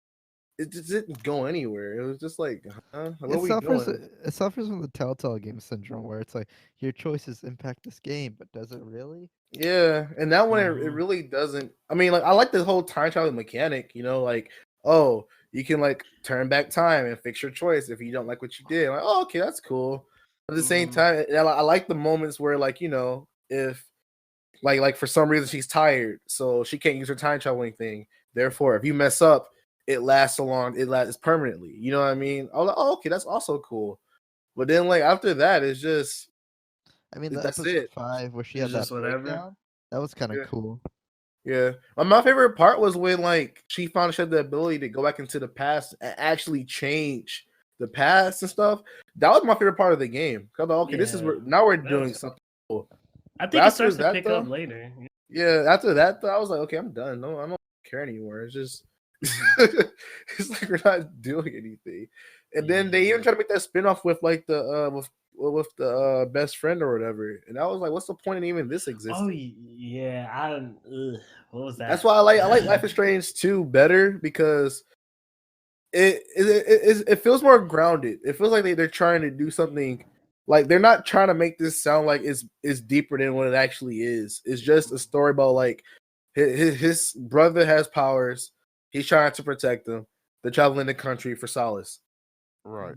didn't go anywhere. It was just like, huh? What are we doing? It suffers from the Telltale game syndrome, where it's like your choices impact this game, but does it really? Yeah, and that one it really doesn't. I mean, like I like the whole time travel mechanic. You know, like you can like turn back time and fix your choice if you don't like what you did. Like, oh, okay, that's cool. But at the same time, I like the moments where like, you know, if like for some reason she's tired, so she can't use her time traveling thing. Therefore, if you mess up, it lasts so long, it lasts permanently. You know what I mean? I was like, oh, okay, that's also cool. But then like after that, it's just, I mean, that's episode it. 5 where she It's had just that whatever. breakdown, that was kind of cool. Yeah, my favorite part was when like she found she had the ability to go back into the past and actually change the past and stuff. That was my favorite part of the game. Cause okay, this is where now we're doing something cool. I think it starts to pick up later. Yeah, after that, though, I was like, okay, I'm done. No, I don't care anymore. It's just, it's like we're not doing anything. And then they even try to make that spinoff with like the with the best friend or whatever. And I was like, what's the point in even this existing? Oh yeah, what was that? That's why I like Life is Strange 2 better, because it feels more grounded. It feels like they're trying to do something. Like they're not trying to make this sound like it's deeper than what it actually is. It's just a story about like his brother has powers. He's trying to protect them. They're traveling the country for solace. Right.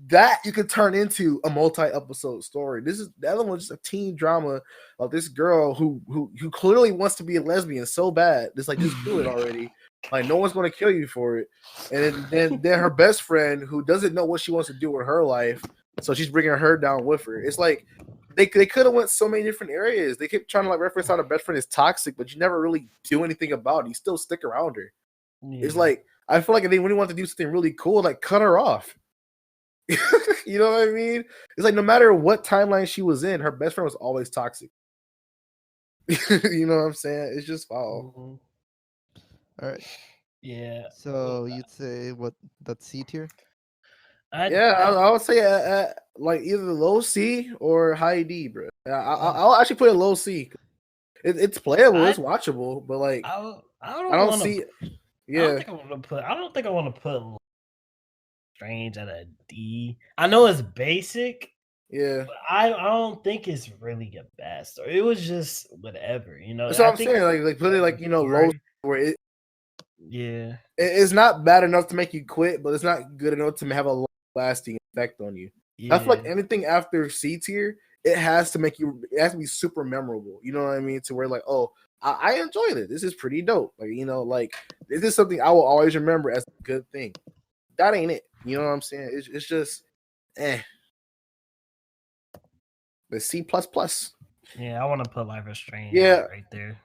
That you could turn into a multi-episode story. The other one's just a teen drama of this girl who clearly wants to be a lesbian so bad. It's like, just do it already. Like, no one's going to kill you for it. And then her best friend, who doesn't know what she wants to do with her life, so she's bringing her down with her. It's like they could have went so many different areas. They kept trying to like reference how the best friend is toxic, but you never really do anything about it. You still stick around her. Yeah. It's like, I feel like if they really want to do something really cool, like cut her off. You know what I mean? It's like no matter what timeline she was in, her best friend was always toxic. You know what I'm saying? It's just foul. All right. Yeah. So you'd say what, that's C tier? I would say like either low C or high D, bro. I'll actually put it low C. It's playable, it's watchable, but like I don't see. Yeah, I don't think I want to put Strange at a D. I know it's basic. Yeah, but I don't think it's really a bad story. It was just whatever, you know. That's what I'm saying. Like put it like, you know, low where it. Yeah, it's not bad enough to make you quit, but it's not good enough to have a lasting effect on you. Yeah. I feel like anything after C tier, it has to be super memorable. You know what I mean? To where like, oh, I enjoyed it. This is pretty dope. Like, you know, like this is something I will always remember as a good thing. That ain't it. You know what I'm saying? It's just, the C++. Yeah, I want to put Life is Strange. Yeah, right there.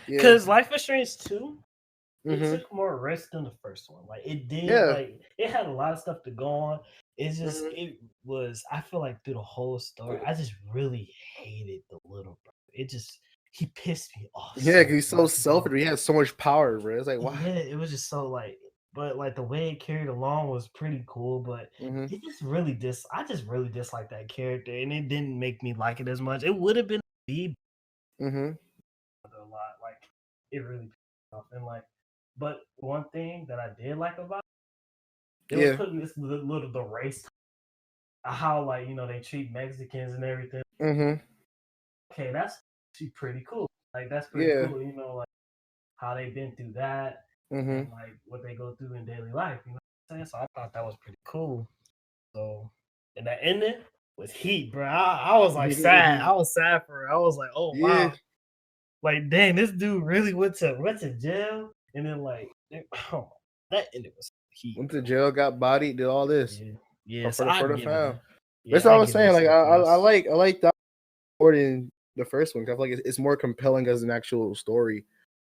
Because Life is Strange 2, it took more risk than the first one. Like it did, Yeah. like it had a lot of stuff to go on. It's just it was. I feel like through the whole story, I just really hated the little bro. It just he pissed me off. Yeah, because he's so much, selfish. bro. He has so much power, bro. It's like, why? Yeah, it was just so like, but like the way it carried along was pretty cool. But it just really I just really disliked that character, and it didn't make me like it as much. It would have been a lot. Like it really pissed me off, and like, but one thing that I did like about it, they were putting this little the race, how like they treat Mexicans and everything. Okay, that's actually pretty cool. Like that's pretty cool. Like how they've been through that. And like what they go through in daily life, you know what I'm saying? So I thought that was pretty cool. So and that ending was heat, bro. I was like sad. I was sad for her. I was like, oh wow. Like dang, this dude really went to jail. And then like that ending was heat. Went to jail, got bodied, did all this. Yeah. For the fam. Yeah, that's what I was saying. Like I like that more than the first one. I feel like it's more compelling as an actual story.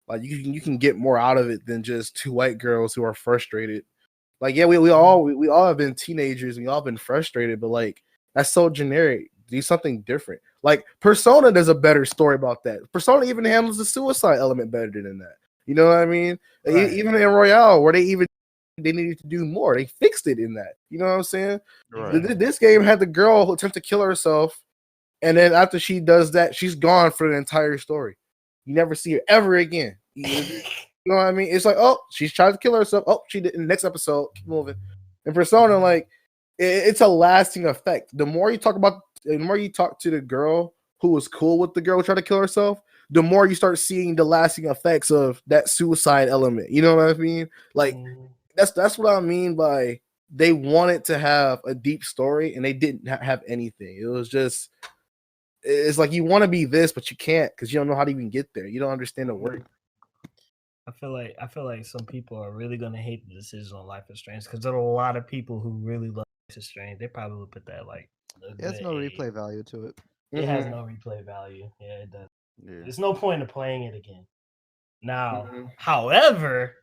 Like you can get more out of it than just two white girls who are frustrated. Like yeah, we all have been teenagers and we all been frustrated, but like that's so generic. Do something different. Like Persona does a better story about that. Persona even handles the suicide element better than that. You know what I mean? Right. Even in Royale, where they needed to do more, they fixed it in that. You know what I'm saying? Right. This game had the girl who attempted to kill herself, and then after she does that, she's gone for the entire story. You never see her ever again. You know what I mean? It's like, oh, she's trying to kill herself. Oh, she did in the next episode. Keep moving. In Persona, like it's a lasting effect. The more you talk to the girl who was cool with the girl who tried to kill herself, the more you start seeing the lasting effects of that suicide element. You know what I mean? Like that's what I mean by they wanted to have a deep story and they didn't have anything. It was just. It's like you want to be this, but you can't because you don't know how to even get there. You don't understand the work. I feel like some people are really gonna hate the decision on Life is Strange because there are a lot of people who really love Life is Strange. They probably would put that like. It has no replay value to it. It has no replay value. Yeah, it does. Yeah. There's no point in playing it again. Now, however,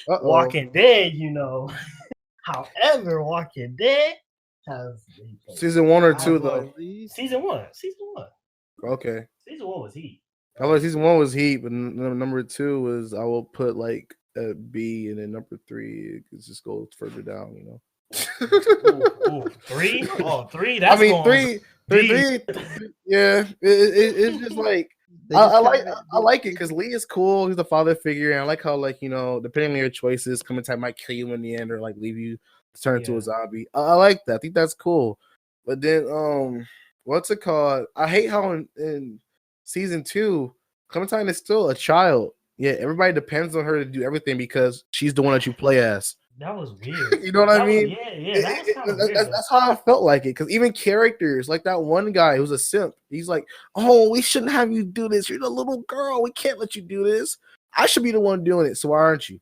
Walking Dead, however, Walking Dead has season 1 or 2 though. Season one. Okay. Season 1 was heat. I thought season 1 was heat, but number 2 was I will put like a B, and then number 3 it just goes further down. Ooh, 3? Oh, 3. That's I mean 3. Yeah, it's just like I like it because Lee is cool. He's a father figure, and I like how depending on your choices, coming time might kill you in the end or like leave you to turn into a zombie. I like that. I think that's cool. But then what's it called? I hate how in season 2, Clementine is still a child. Yeah, everybody depends on her to do everything because she's the one that you play as. That was weird. You know what I mean? Yeah. That's how I felt like it. Because even characters like that one guy who's a simp, he's like, "Oh, we shouldn't have you do this. You're the little girl. We can't let you do this. I should be the one doing it. So why aren't you?"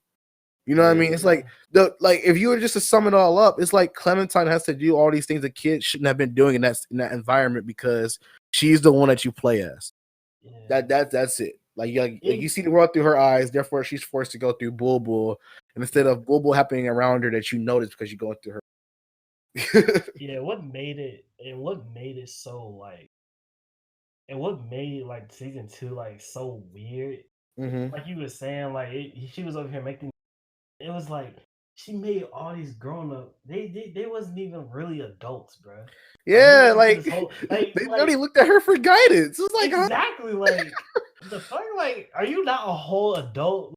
You know what I mean? It's like if you were just to sum it all up, it's like Clementine has to do all these things a kid shouldn't have been doing in that environment because she's the one that you play as. Yeah. That's it. Like you see the world through her eyes, therefore she's forced to go through Bull, and instead of Bull happening around her that you notice because you're going through her. Yeah, what made it so like, and what made like season 2 like so weird? Like you were saying, like she was over here making. It was like she made all these grown up. They wasn't even really adults, bro. Yeah, they literally looked at her for guidance. It was like exactly like the fuck. Like, are you not a whole adult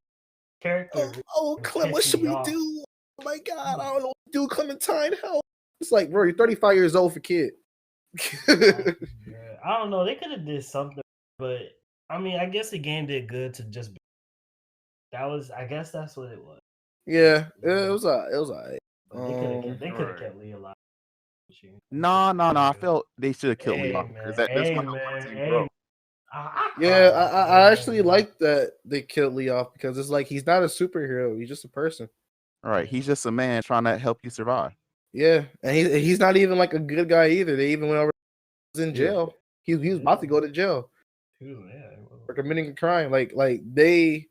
character? Oh, Clem, what should we do? Oh my god, I don't know what to do. Clementine, help! It's like, bro, you're 35 years old for kid. I don't know. They could have did something, but I mean, I guess the game did good to just. I guess that's what it was. Yeah, it was alright. They could have kept Lee alive. No. I felt they should have killed Lee off because that's my I actually like that they killed Lee off because it's like he's not a superhero. He's just a person. All right, he's just a man trying to help you survive. Yeah, and he's not even like a good guy either. They even went over. He was in jail. He was about to go to jail for committing a crime. Like they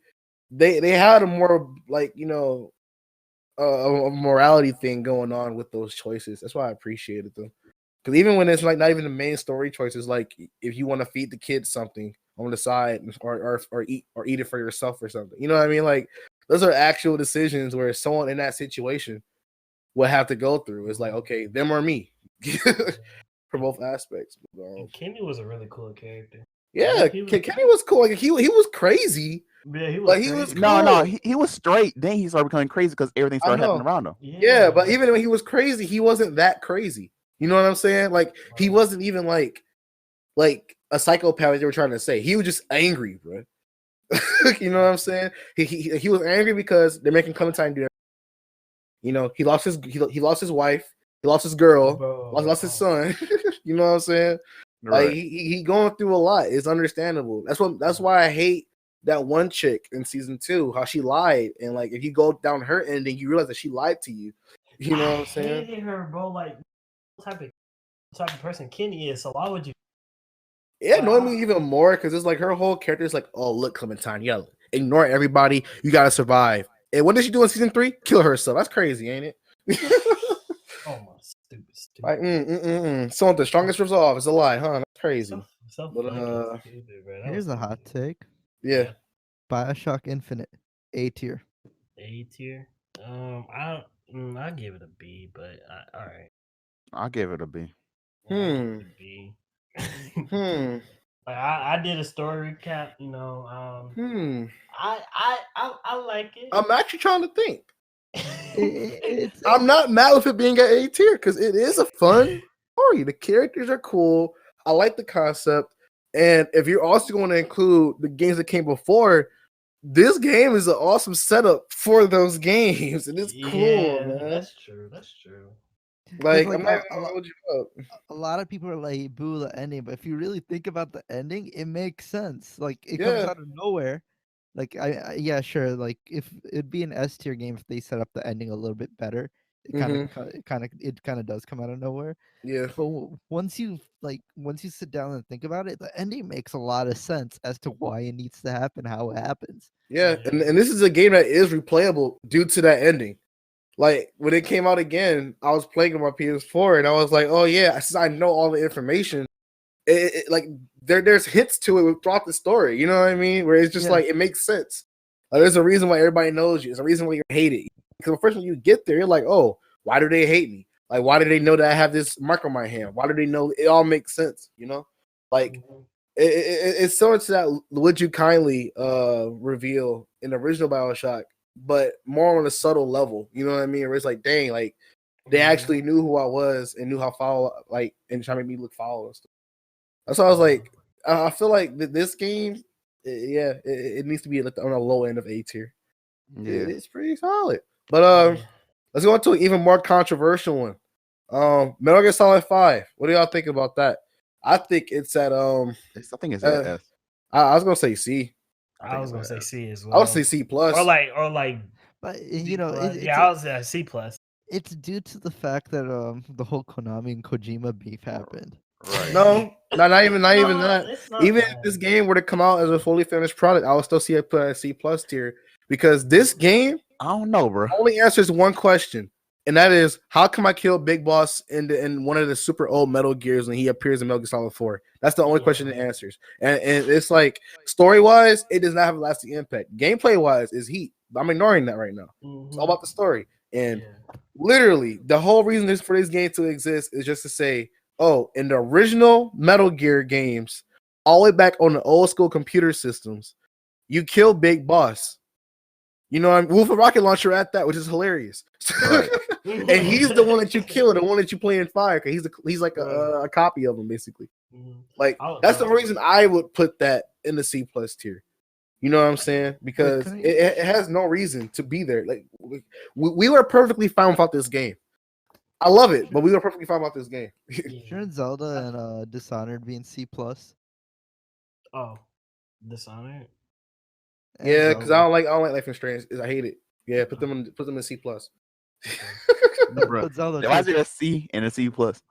they had a more like a morality thing going on with those choices. That's why I appreciated them. Because even when it's like not even the main story choices, like if you want to feed the kids something on the side or eat it for yourself or something, you know what I mean? Like those are actual decisions where someone in that situation would have to go through. It's like, okay, them or me, for both aspects. And Kenny was a really cool character. Yeah, Kenny was cool. Like he was crazy. Yeah, he was. Like crazy. he was No, cool. he was straight. Then he started becoming crazy because everything started happening around him. Yeah, but even when he was crazy, he wasn't that crazy. You know what I'm saying? Like he wasn't even like a psychopath. They were trying to say he was just angry, bro. You know what I'm saying? He was angry because they're making Clementine do that. You know, he lost his wife, he lost his girl, lost his son. You know what I'm saying? Right. Like he going through a lot. It's understandable. That's why I hate that one chick in season 2, how she lied, and like if you go down her ending, you realize that she lied to you. You know what I'm saying? I hated her, bro. Like type of person Kenny is. So why would you? It annoyed me even more because it's like her whole character is like, oh look, Clementine, yeah, ignore everybody. You gotta survive. And what did she do in season 3? Kill herself. That's crazy, ain't it? Oh my stupid. Like, so the strongest resolve is a lie, huh? That's crazy. But, stupid, bro. Here's a hot take. Yeah. BioShock Infinite, A tier. A tier. I give it a B, but all right. I'll give it a B. B. Like I did a story recap. You know. I like it. I'm actually trying to think. I'm not mad with it being an A tier because it is a fun story. The characters are cool. I like the concept. And if you're also going to include the games that came before, this game is an awesome setup for those games. And it's cool, man. That's true. Like, like I'm not gonna hold you up. A lot of people are like, boo the ending, but if you really think about the ending, it makes sense. Like it comes out of nowhere. Like yeah, sure. Like if it'd be an S tier game if they set up the ending a little bit better. It kind of does come out of nowhere. Yeah. But once you sit down and think about it, the ending makes a lot of sense as to why it needs to happen, how it happens. Yeah, and this is a game that is replayable due to that ending. Like when it came out again, I was playing on my PS4 and I was like, oh yeah, since I know all the information, it like there's hints to it throughout the story. You know what I mean? Where it's just like it makes sense. Like, there's a reason why everybody knows you. There's a reason why you hate it. Because first when you get there, you're like, oh, why do they hate me? Like, why do they know that I have this mark on my hand? Why do they know? It all makes sense, you know? Like it's similar to that Would You Kindly reveal in the original BioShock, but more on a subtle level. You know what I mean? Where it's like, dang, like they actually knew who I was and knew how foul, like, and trying to make me look foul and stuff. That's why I was like, I feel like this game, it needs to be on a low end of A tier. Yeah, it's pretty solid. But let's go into an even more controversial one. Metal Gear Solid 5. What do y'all think about that? I think it's at I think it's at S. I was gonna say C. I was gonna say C as well. I would say C plus. Or like. But you know, I was at C plus. It's due to the fact that the whole Konami and Kojima beef happened. Right. No, not even that. Even if this game were to come out as a fully finished product, I would still see it put at a C plus tier because this game, I don't know, bro, only answers one question, and that is how come I kill Big Boss in one of the super old Metal Gears when he appears in Metal Gear Solid 4? That's the only question it answers, and it's like story wise, it does not have a lasting impact. Gameplay wise, is heat. I'm ignoring that right now. It's all about the story, and literally the whole reason for this game to exist is just to say, oh, in the original Metal Gear games, all the way back on the old school computer systems, you kill Big Boss. You know, I'm with a rocket launcher at that, which is hilarious. Right. And he's the one that you kill, the one that you play in fire, because he's like a copy of him, basically. Like that's the reason I would put that in the C plus tier. You know what I'm saying? Because it has no reason to be there. Like we were perfectly fine without this game. I love it, but we were perfectly fine about this game. Shouldn't Zelda and Dishonored be in C plus? Oh, Dishonored. Yeah, because I don't like Life is Strange. I hate it. Yeah, put them in C plus. Why is there a C and a C plus?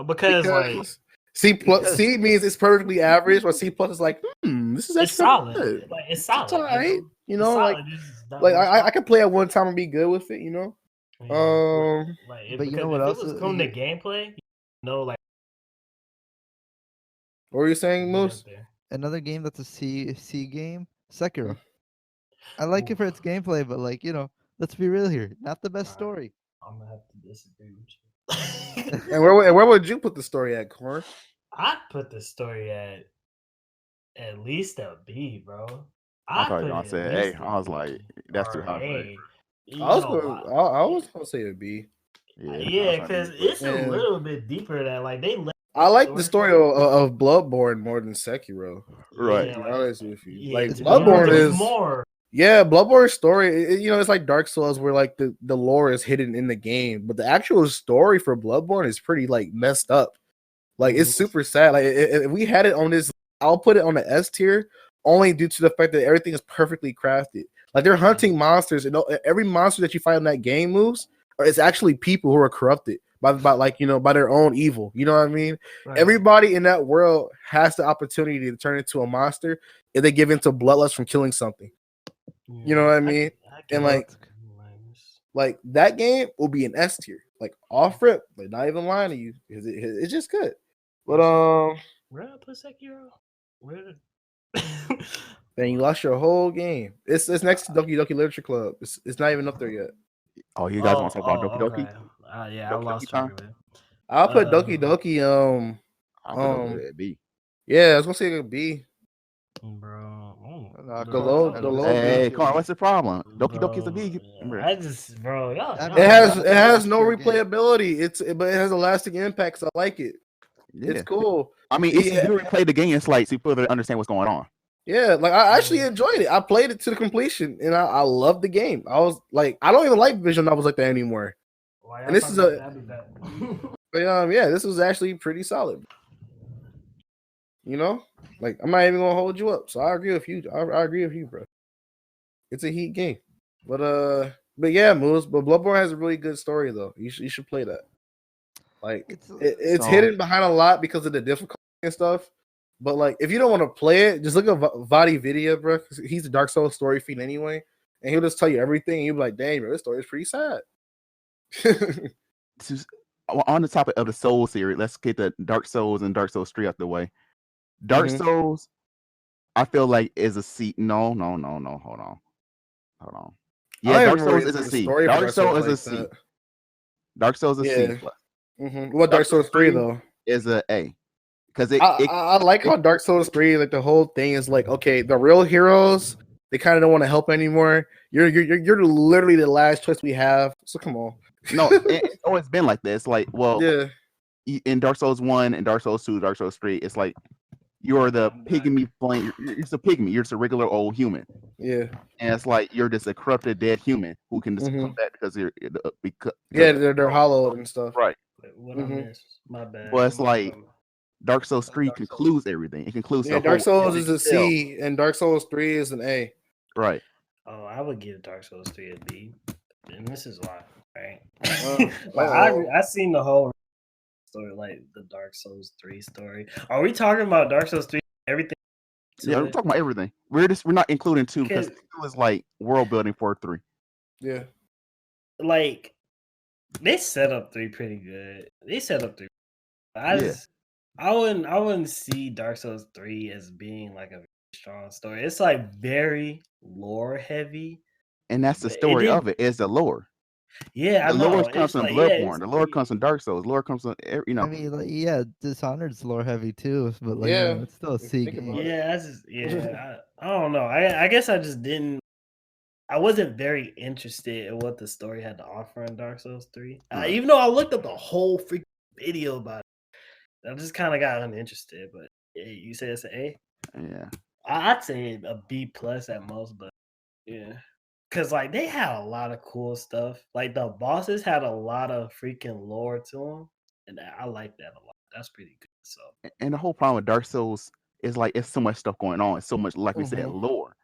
Because like C plus C means it's perfectly average, while C plus is like, this is actually solid. good. Like it's solid. It's all right. You It's know, solid, it's not like much I could play at one time and be good with it. You know. yeah. But you know Because what if it else was is- come to gameplay, like What were you saying, be up Moose? there. another game that's a C game, Sekiro. I like it for its gameplay, but like, let's be real here. Not the best Alright. story. I'm gonna have to disagree with you. And where would you put the story at, Corn? I'd put the story at least a B, bro. I I'd thought you put were it gonna at say least A. a I was B like, that's too or high for A. A. I was Yo, gonna, I was gonna say a B. Yeah, I was yeah, trying to because be, but it's a Yeah. little bit deeper than like they let I like the story story of Bloodborne more than Sekiro. right. yeah, To be like honest with you, yeah, like It's Bloodborne more- there's is more. yeah, Bloodborne's story. It's like Dark Souls, where like the lore is hidden in the game, but the actual story for Bloodborne is pretty like messed up. Like it's super sad. Like if we had it on this, I'll put it on the S tier only due to the fact that everything is perfectly crafted. Like they're hunting monsters, and every monster that you fight in that game moves, or it's actually people who are corrupted by like by their own evil. You know what I mean? Right. Everybody in that world has the opportunity to turn into a monster if they give into bloodlust from killing something. You know what I mean? And like that game will be an S tier, like off rip, like not even lying to you, because it's just good. But where did I put Sekiro? Where did then you lost your whole game. It's next to Doki Doki Literature Club. It's not even up there yet. Oh, you guys want to talk about Doki Doki? Okay. Yeah, I Doki lost Doki track time? of it. I'll put Doki Doki. I'll put Doki at B. Yeah, I was gonna say it B. Bro, Nah, The come on, low, I the don't low know. Hey, B. come on, what's the problem? Doki bro, Doki's a B. I just, bro, y'all. That- It has That's it has a no pure game. replayability. But it has a lasting impact. So I like it. Yeah. It's cool. I mean, if you do replay the game, it's like so you further understand what's going on. Yeah, like I actually enjoyed it. I played it to the completion, and I loved the game. I was like, I don't even like visual novels like that anymore. And this is but yeah, this was actually pretty solid. You know, like I'm not even gonna hold you up. So I agree with you. I agree with you, bro. It's a heat game, but yeah, Moose. But Bloodborne has a really good story though. You should play that. Like it's So- hidden behind a lot because of the difficulty and stuff. But like, if you don't want to play it, just look at Vadi Vidya, bro. He's a Dark Souls story feed anyway, and he'll just tell you everything. And you'll be like, "Dang, bro, this story is pretty sad." On the topic of the Soul series, let's get the Dark Souls and Dark Souls 3 out the way. Dark Souls, I feel like is a C. No. Hold on. Yeah, Dark Souls is a C. Dark Souls is a C. Dark Souls is a C plus. What Dark Souls 3 though? Is a A. Because I like how Dark Souls 3, like the whole thing is like, okay, the real heroes, they kind of don't want to help anymore. You're literally the last choice we have. So come on. No, it's always been like this. Like, well, yeah, in Dark Souls 1 and Dark Souls 2, Dark Souls 3, it's like you're the pygmy flame. You're just a pygmy. You're just a regular old human. yeah. And it's like you're just a corrupted dead human who can just come back because they're hollowed and stuff. Right. What I missed? My bad. But it's like Dark Souls 3 concludes everything. It concludes the Dark whole Souls is a C and Dark Souls 3 is an A. Right. Oh, I would give Dark Souls 3 a B. And this is why. Right. I seen the whole story, like the Dark Souls 3 story. Are we talking about Dark Souls 3 everything? Yeah, we're talking about everything. We're not including 2 because 2 is like world building for 3. Yeah. Like they set up 3 pretty good. They set up 3. I wouldn't see Dark Souls 3 as being like a strong story. It's like very lore heavy. And that's the story of it, is the lore. Yeah, the lore comes from Bloodborne. The lore comes from Dark Souls. The lore comes from I mean, like, yeah, Dishonored's lore heavy too, but like, it's still a C game. Yeah, I don't know. I guess I just didn't. I wasn't very interested in what the story had to offer in Dark Souls 3. Even though I looked up the whole freaking video about it, I just kind of got uninterested. But you say it's an A? Yeah. I'd say a B plus at most, but yeah. Because, like, they had a lot of cool stuff. Like, the bosses had a lot of freaking lore to them. And I like that a lot. That's pretty good. So, and the whole problem with Dark Souls is, like, it's so much stuff going on. It's so much, like we said, lore.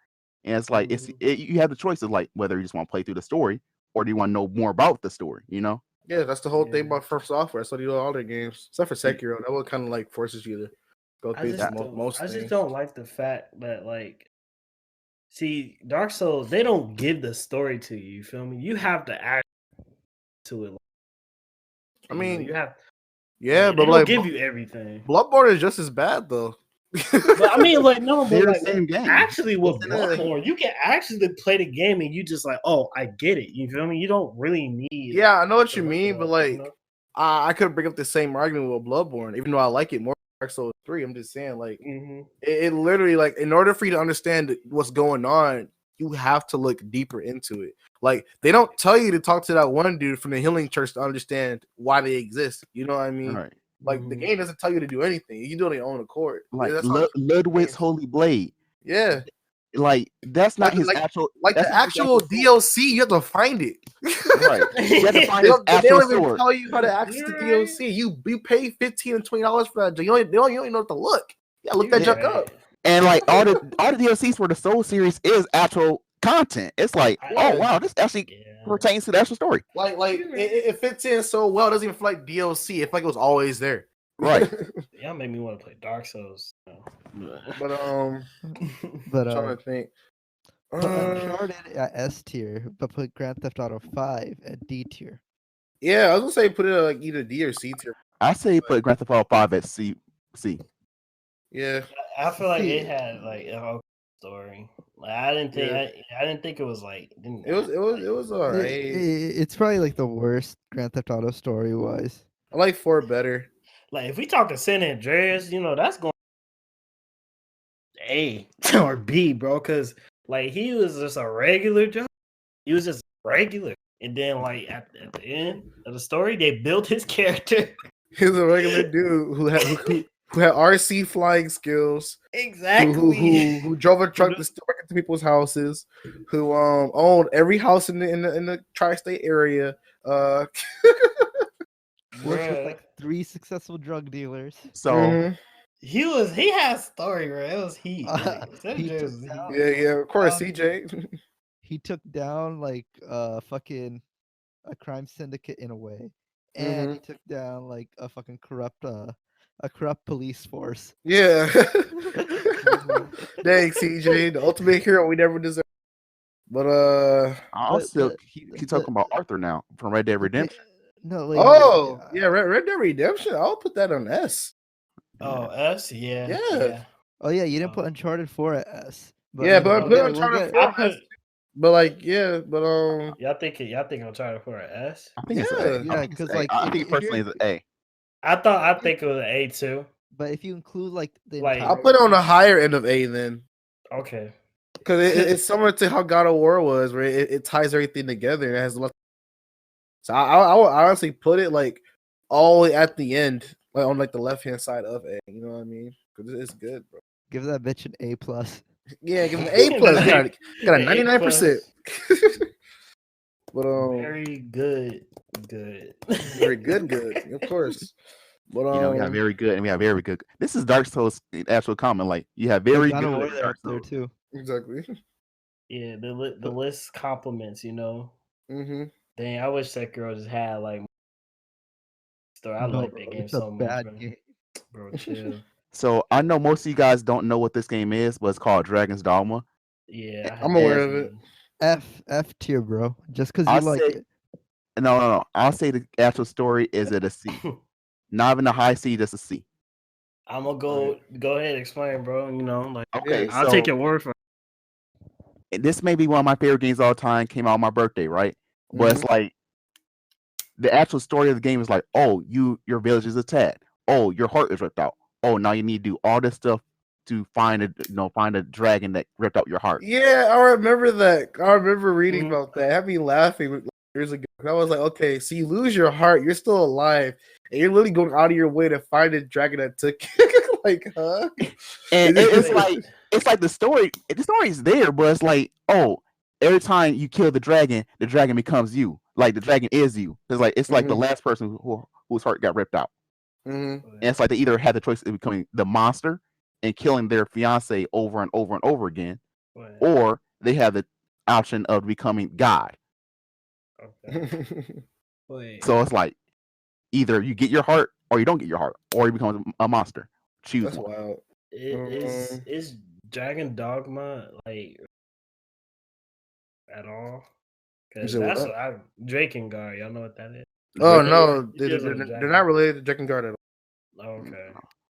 And it's like, you have the choice of, like, whether you just want to play through the story or do you want to know more about the story, you know? Yeah, that's the whole thing about From Software. That's what they do all their games. Except for Sekiro. That one kind of, like, forces you to go through most things. I just don't like the fact that, like, See, Dark Souls, they don't give the story to you. You feel me? You have to act to it. I mean, you have. yeah, They but don't like give you everything. Bloodborne is just as bad though. But I mean, like no, They're but the like same game. actually with Yeah. Bloodborne, you can actually play the game and you just like, oh, I get it. You feel me? You don't really need. Yeah, I know what to you look mean, it but up, like you know? I could bring up the same argument with Bloodborne, even though I like it more than Dark Souls 3. I'm just saying, like, it literally, like, in order for you to understand what's going on, you have to look deeper into it. Like, they don't tell you to talk to that one dude from the healing church to understand why they exist. You know what I mean? Right. Like, the game doesn't tell you to do anything. You can do it on your own accord. Like That's how Ludwig's Holy Blade. yeah. Like that's not his actual. Like that's the not his actual sword. DLC, you have to find it. Right. You have to find They his don't actual even sword. tell you how to access the DLC. You pay $15 and $20 for that. You don't even know what to look. Yeah, look that junk up. And like all the DLCs for the Soul series is actual content. It's like, oh wow, this actually pertains to the actual story. Like it fits in so well. It doesn't even feel like DLC. It felt like it was always there. Right. Y'all make me want to play Dark Souls. But I'm trying to think. Put Uncharted at S tier, but put Grand Theft Auto 5 at D tier. Yeah, I was gonna say put it at like either D or C tier. I say put Grand Theft Auto 5 at C. Yeah, I feel like it had like a whole story. Like I didn't think I didn't think it was like. It was alright. It's probably like the worst Grand Theft Auto story wise. I like 4 better. Like if we talk to San Andreas, that's going A or B, bro. Because like he was just a regular Joe. He was just regular, and then like at the end of the story, they built his character. He was a regular dude who had RC flying skills. Exactly. Who drove a truck to break into people's houses. Who owned every house in the tri-state area. Worked with like 3 successful drug dealers. So he has story, right? It was he. Of course, CJ. He took down like fucking a crime syndicate in a way, and he took down like a fucking corrupt police force. Yeah. Dang, CJ, the ultimate hero we never deserved. But I also keep talking about Arthur now from Red Dead Redemption. No, Red Dead Redemption. I'll put that on S. Oh, S, yeah. Oh yeah, you didn't put Uncharted 4 at S. But I put Uncharted 4 S. But like, y'all think Uncharted 4 at S? I think it's A. Yeah, because like I think personally it's an A. I think it was an A too. But if you include like the I'll put it on the higher end of A then. Okay. Because it's similar to how God of War was, where it ties everything together and it has a lot. So I would honestly put it like all the way at the end, like on like the left hand side of A. You know what I mean? Because it's good, bro. Give that bitch an A plus. Yeah, give him an A plus. got a 99%. But very good. Very good, of course. But we have very good and we have very good. This is Dark Souls actual comment. Like you have very good Dark there too. Exactly. Yeah, the list compliments. Mm-hmm. Dang, I wish that girl just had like. I like that game so much, bro. Chill. So I know most of you guys don't know what this game is, but it's called Dragon's Dogma. Yeah, I'm aware of it. F tier, bro. Just because you like it. No. I'll say the actual story is at a C. Not even a high C, just a C. I'm gonna go ahead and explain, bro. Okay, I'll take your word for it. This may be one of my favorite games of all time. Came out on my birthday, right? But it's like the actual story of the game is like, oh, your village is attacked. Oh, your heart is ripped out. Oh, now you need to do all this stuff to find a dragon that ripped out your heart. Yeah, I remember that. I remember reading about that. Had me laughing years ago. I was like, okay, so you lose your heart, you're still alive, and you're literally going out of your way to find a dragon that took like, huh? And it's like the story is there, but it's like, oh, every time you kill the dragon becomes you. Like the dragon is you. It's like the last person whose heart got ripped out. Mm-hmm. And it's like they either had the choice of becoming the monster and killing their fiance over and over and over again, or they have the option of becoming God. Okay. So it's like either you get your heart or you don't get your heart, or you become a monster. Choose. That's wild. Is Dragon Dogma like at all. You Because said that's what? what I Drakengard. Y'all know what that is? Oh Drake- no, He deals with a they're dragon. not related to Drakengard at all. Oh, okay.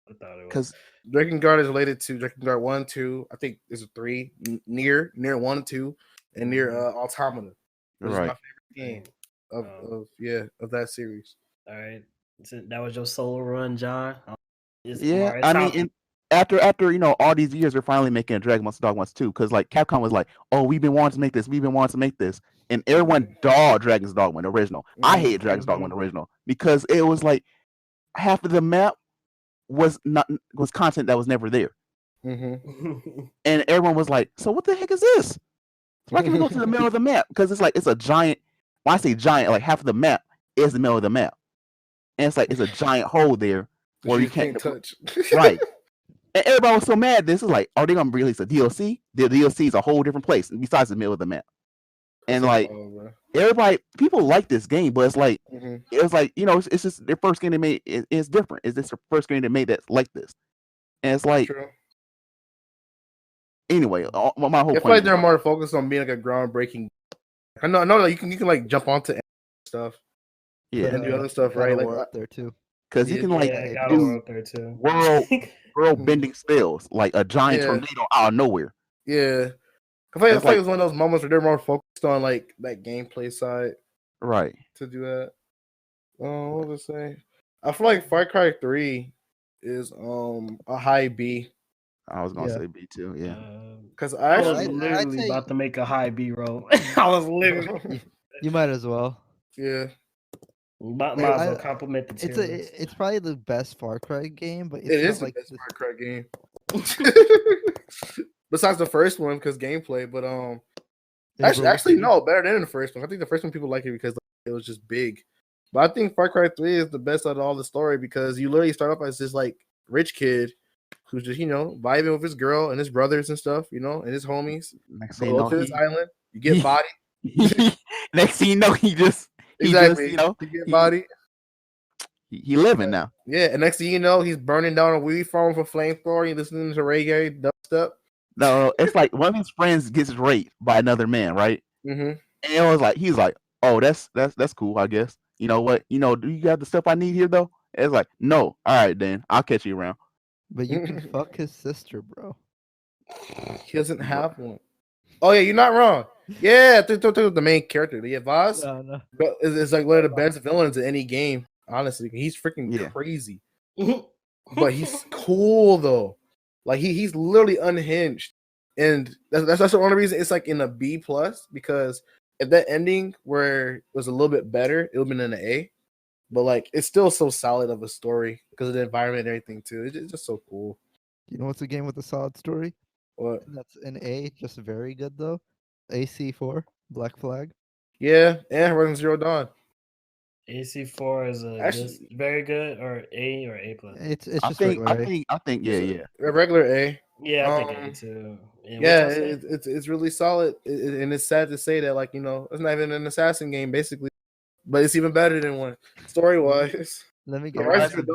I thought it was. Because Drakengard is related to Drakengard 1, 2. I think there's a 3. Near 1 and 2, and near Automata, which is my right, favorite game Um, of that series. all right. So that was your solo run, John. It's yeah. Mario I Top. mean, and after all these years, they're finally making a Dragon Monster Dogmas 2. Because like Capcom was like, oh, we've been wanting to make this, and everyone dogged Dragon's Dogma the original. I hate Dragon's Dogma the original because it was like half of the map was content that was never there. Mm-hmm. And everyone was like, so what the heck is this? Why can't we go to the middle of the map? Because it's like it's a giant. When I say giant, like half of the map is the middle of the map, and it's like it's a giant hole there where you can't touch. Right. And everybody was so mad. This is like, are they gonna release a DLC? The DLC is a whole different place besides the middle of the map. And like people like this game, but it's like it was like it's just their first game they made. It's different. It's just the first game they made that's like this, and it's like. True. Anyway, my whole I feel point. like they're more focused on being like a groundbreaking. I know like you can like jump onto stuff, and do other stuff, right? Like up there too. Because you can like God of War up there too. world bending spells like a giant tornado out of nowhere. Yeah, I feel like it was one of those moments where they're more focused on like that gameplay side, right? To do that. What was I say? I feel like Far Cry 3 is a high B. I was gonna say B too, yeah. Because I was literally about to make a high B roll. I was literally. You might as well. Yeah. Might as well compliment the tier list. It's probably the best Far Cry game, but it is like the best Far Cry game. Besides the first one, because gameplay, but actually no, better than the first one. I think the first one people like it because it was just big. But I think Far Cry 3 is the best out of all the story because you literally start off as this like rich kid who's just vibing with his girl and his brothers and stuff, and his homies. Next thing you know, to this island, you get body. Next thing you know, he just you get body. He living now. Yeah, and next thing you know, he's burning down a weed farm for flamethrower. He's listening to reggae dubstep. No, it's like one of his friends gets raped by another man, right? Mm-hmm. And it was like he's like, oh, that's cool, I guess. You know what? Do you got the stuff I need here though? It's like, no. All right, then I'll catch you around. But you can fuck his sister, bro. He doesn't have one. Oh yeah, you're not wrong. Yeah, the main character, the Vaz. No. It's like one of the best villains in any game. Honestly, he's freaking crazy. But he's cool though. Like he's literally unhinged, and that's the only reason it's like in a B plus because if that ending where it was a little bit better, it would have been an A. But like it's still so solid of a story because of the environment and everything too. It's just so cool. You know what's a game with a solid story? What? That's an A, just very good though. AC4, Black Flag. Yeah, and Horizon Zero Dawn. AC4 is just very good or A plus. It's just regular A. I think yeah. A regular A. Yeah, I think A too. Yeah, it's really solid, and it's sad to say that it's not even an assassin game basically, but it's even better than one story wise. Let me get Horizon.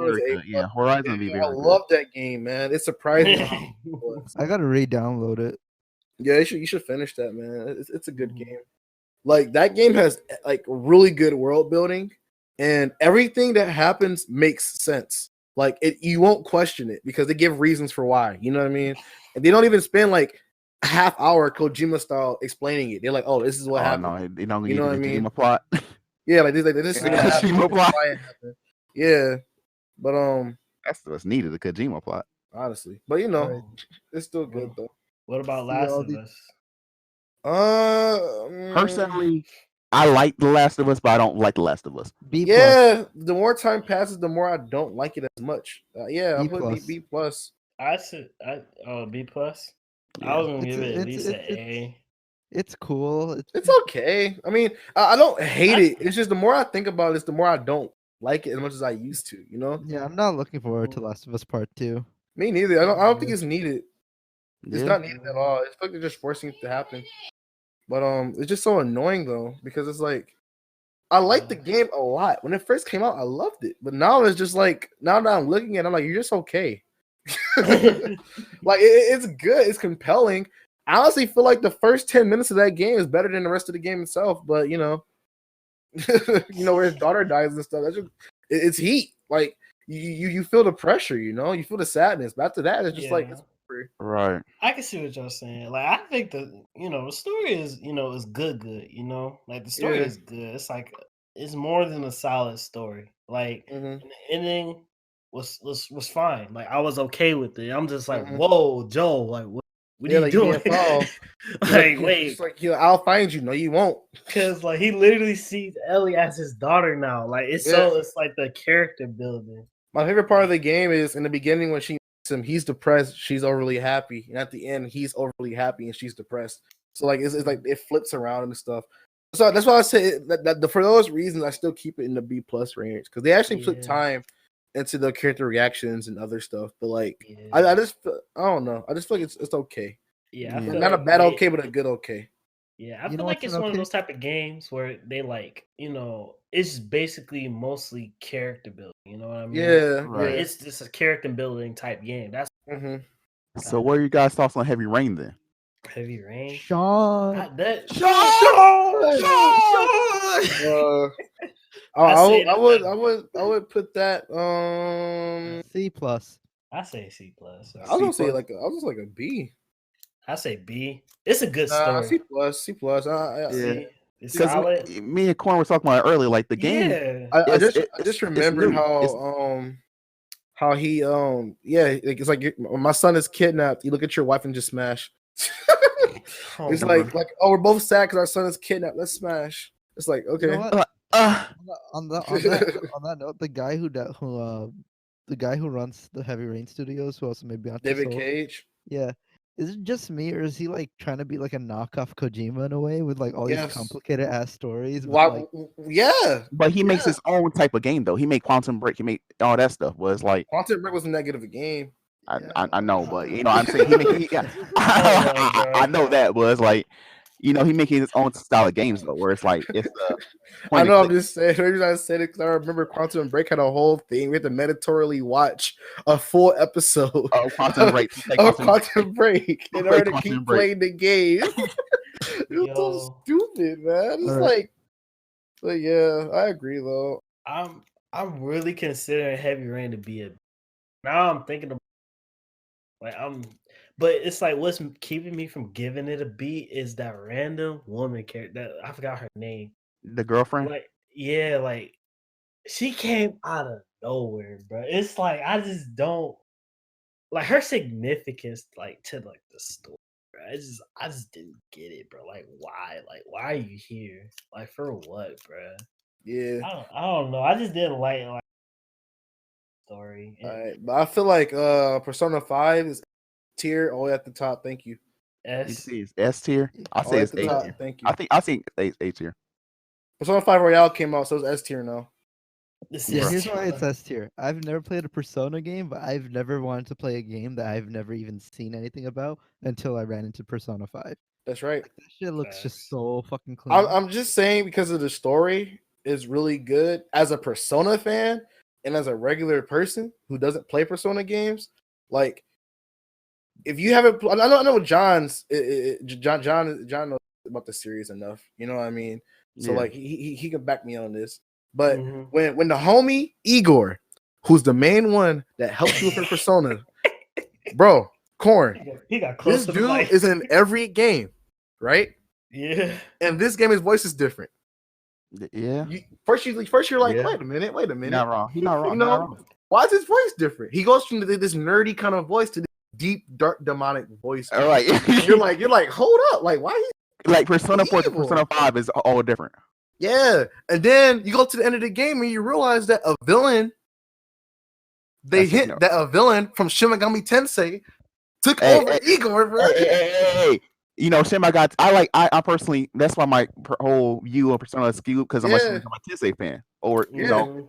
Horizon. I love that game, man. It's surprising. I gotta re-download it. Yeah, you should finish that, man. It's a good game. Like that game has like really good world building, and everything that happens makes sense. Like you won't question it because they give reasons for why. You know what I mean? And they don't even spend like a half hour Kojima style explaining it. They're like, "Oh, this is what happened." No, they don't. You know what I mean? Kojima plot. Yeah, like this is Kojima plot. Yeah, but that's what's needed, the Kojima plot. Honestly, but it's still good though. What about Last of Us? Personally, I like The Last of Us, but I don't like The Last of Us. B+. Yeah, the more time passes, the more I don't like it as much. I'll put B plus. I said B plus. Yeah. I was gonna give it at least an A. It's cool. It's okay. I mean, I don't hate it. It's just the more I think about it, the more I don't like it as much as I used to. Yeah, I'm not looking forward to Last of Us Part 2. Me neither. I don't think it's needed. It's not needed at all. It's like they're just forcing it to happen. But it's just so annoying though because it's like I like the game a lot. When it first came out, I loved it. But now it's just like now that I'm looking at it, I'm like, you're just okay. Like it's good, it's compelling. I honestly feel like the first 10 minutes of that game is better than the rest of the game itself. But you know, where his daughter dies and stuff. That's just, it's heat. Like you feel the pressure. You know, you feel the sadness. But after that, it's just like it's over. Right. I can see what y'all saying. Like, I think the story is is good. Like the story Yeah. is good. It's like it's more than a solid story. Like Mhm. and the ending was fine. Like I was okay with it. I'm just like, Mhm. whoa, Joe, like what are Yeah, you like, doing? being foul. Like, wait, It's like, I'll find you. No, you won't. because like he literally sees Ellie as his daughter now. Like it's Yeah. it's like the character building. My favorite part of the game is in the beginning when she meets him, he's depressed, she's overly happy, and at the end, he's overly happy and she's depressed. So like it's like it flips around and stuff. So that's why I say that for those reasons, I still keep it in the B+ range because they actually put time into the character reactions and other stuff. But like, I don't know. I just feel like it's okay. Yeah, I Yeah. feel Not a like bad okay, but a good okay. Yeah, I You feel know like what's it's an one of okay? those type of games where they like, it's basically mostly character building. You know what I mean? Yeah, Right. yeah. It's just a character building type game. That's Mm-hmm. So what are you guys' thoughts on Heavy Rain then? Heavy Rain. Sean. That I would put that C+. I say C plus. I was gonna say C+? like I was just like a B. I say B. It's a good Nah, story. C plus. Yeah. C. It's Because solid. me and Corn were talking about it earlier, like the game. Yeah. I just it's remembered new. how he like it's like my son is kidnapped. You look at your wife and just smash. Oh, It's my like we're both sad because our son is kidnapped. Let's smash. It's like okay. You know what? Uh, On that note, the guy the guy who runs the Heavy Rain Studios, who also made Beyond Two David Souls, Cage. yeah, is it just me or is he like trying to be like a knockoff Kojima in a way with like all these Yes. complicated ass stories? Why? But, like, Yeah. but he makes his own type of game though. He made Quantum Break. He made all that stuff. Was like Quantum Break was a negative a game. I know, but I'm saying I know that was like he making his own style of games though, where it's like it's I know. I'm just saying. The reason I said it because I remember Quantum Break had a whole thing. We had to mandatorily watch a full episode of Quantum Break. of Quantum Break in order to keep playing the game. It was so stupid, man. It's but yeah, I agree though. I'm really considering Heavy Rain to be a. Now I'm thinking about but it's like what's keeping me from giving it a B is that random woman character that I forgot her name. The girlfriend. Like like she came out of nowhere, bro. It's like I just don't like her significance, like to like the story. Bro. I just didn't get it, bro. Like why? Like why are you here? Like for what, bro? Yeah. I don't know. I just didn't like story. All right, but I feel like Persona 5 is tier all the way at the top. Thank you. S. It's S tier. I say it's A tier. Thank you. I think A tier. Persona 5 Royale came out, so it's S tier now. Yeah, here's why it's S tier. I've never played a Persona game, but I've never wanted to play a game that I've never even seen anything about until I ran into Persona 5. That's right. Like, that shit looks just so fucking clean. I'm just saying because of the story is really good as a Persona fan and as a regular person who doesn't play Persona games. Like, if you haven't, I know John knows about the series enough. You know what I mean? So like he can back me on this. But when the homie Igor, who's the main one that helps you with your Persona, bro, Corn, he got close. This dude is in every game, right? Yeah. And this game, his voice is different. Yeah. First you're like, wait a minute. He's not wrong. He's not wrong. You know, why is his voice different? He goes from this nerdy kind of voice to this deep, dark, demonic voice. All right. you're like, hold up, like why? Like Persona 4 to Persona 5 is all different. Yeah, and then you go to the end of the game and you realize that a villain, that a villain from Shin Megami Tensei took over Igor. Bro. Hey. You know, Shin Megami. I personally, that's why my whole view of Persona is skewed because I'm a Shin Megami Tensei fan. Or you know,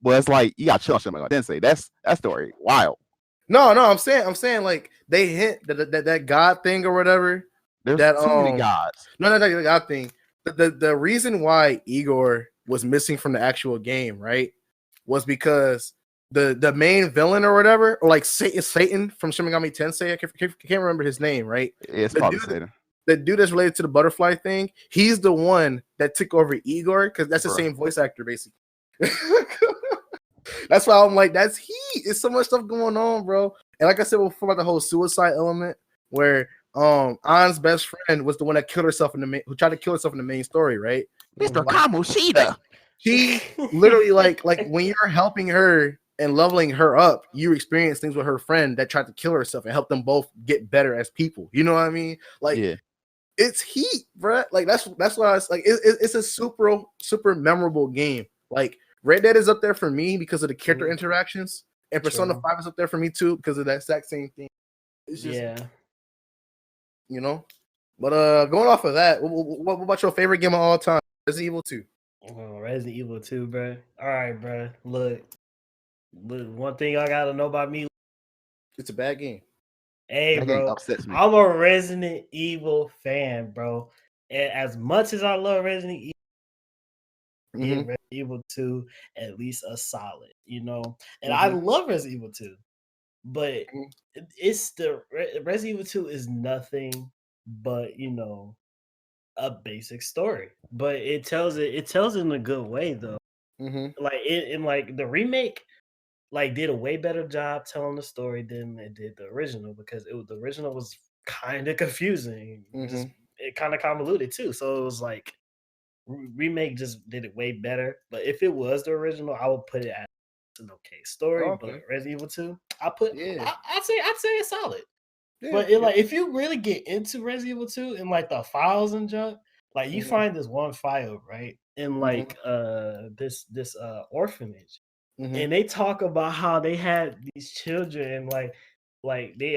but it's like you got chill on Shin Megami Tensei. That's story wild. No, I'm saying like they hint that God thing or whatever. There's too many gods. No, that God thing. The reason why Igor was missing from the actual game, right, was because the main villain or whatever, or like Satan from Shin Megami Tensei. I can't remember his name, right? It's The probably dude- Satan. The dude that's related to the butterfly thing, he's the one that took over Igor because that's the Bruh. same voice actor, basically. That's why I'm like, that's he. It's so much stuff going on, bro. And like I said before, about the whole suicide element, where Ann's best friend was the one that killed herself who tried to kill herself in the main story, right? Mr. Like, Kamoshida. she literally like when you're helping her and leveling her up, you experience things with her friend that tried to kill herself and help them both get better as people. You know what I mean? Like, Yeah. it's heat, bro. Like that's why it's like it's a super memorable game. Like Red Dead is up there for me because of the character interactions, and Persona True. 5 is up there for me too because of that exact same thing. It's just, Yeah. you know. But going off of that, what about your favorite game of all time? Resident Evil 2. Oh, Resident Evil 2, bro. All right, bro. Look, one thing y'all gotta know about me. It's a bad game. Hey, That game bro. upsets me. I'm a Resident Evil fan, bro. And as much as I love Resident Evil, give Resident Evil 2 at least a solid, you know. And I love Resident Evil 2, but it's the Resident Evil 2 is nothing but, you know, a basic story. But it tells it in a good way though. Like like the remake like did a way better job telling the story than it did the original because the original was kind of confusing. Just it kind of convoluted too. So it was like remake just did it way better. But if it was the original, I would put it as an okay story. Oh, okay. But Resident Evil 2, I'd say it's solid. Yeah, But like if you really get into Resident Evil 2 and like the files and junk, like you find this one file, right? In like this orphanage. And they talk about how they had these children like they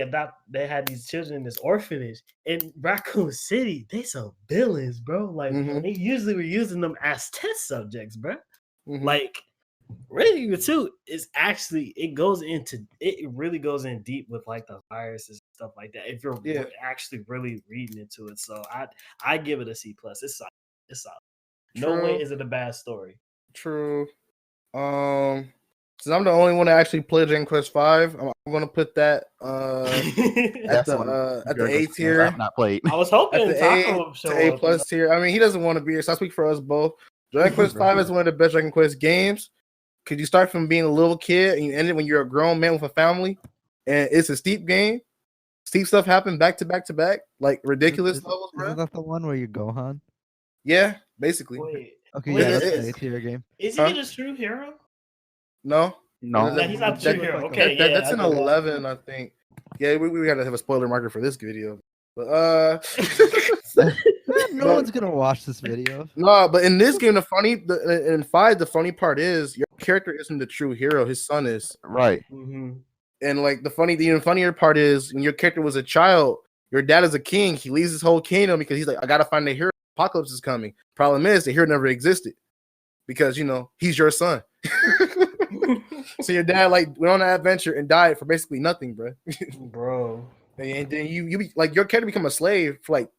had these children in this orphanage in Raccoon City. They some villains, bro. Like they usually were using them as test subjects, bro. Like Resident Evil 2 is actually it really goes in deep with like the viruses and stuff like that. If you're actually really reading into it, so I give it a C plus. It's solid. It's solid. No way is it a bad story. True. Since I'm the only one that actually played Dragon Quest V, I'm gonna put that at the A tier. I've not played. I was hoping at the Taco would show A up. plus tier. I mean, he doesn't want to be here, so I speak for us both. Dragon Quest V is one of the best Dragon Quest games. Cause you start from being a little kid and you end it when you're a grown man with a family, and it's a steep game. Steep stuff happen back to back to back, like ridiculous levels, bro. Isn't that the one where you Gohan? Yeah, basically. Wait, Okay, wait, yeah, that's is- the A tier game. is he a true hero? No, No. No, he's not a true hero. Okay, that's yeah, an I know that. 11, I think. Yeah, we gotta have a spoiler marker for this video, but No one's gonna watch this video. no, but in this game, in 5, the funny part is your character isn't the true hero. His son is. Right. And like the even funnier part is when your character was a child, your dad is a king. He leaves his whole kingdom because he's like, I gotta find the hero. Apocalypse is coming. Problem is, the hero never existed because he's your son. So your dad like went on an adventure and died for basically nothing, bro. And then you be like your character become a slave for like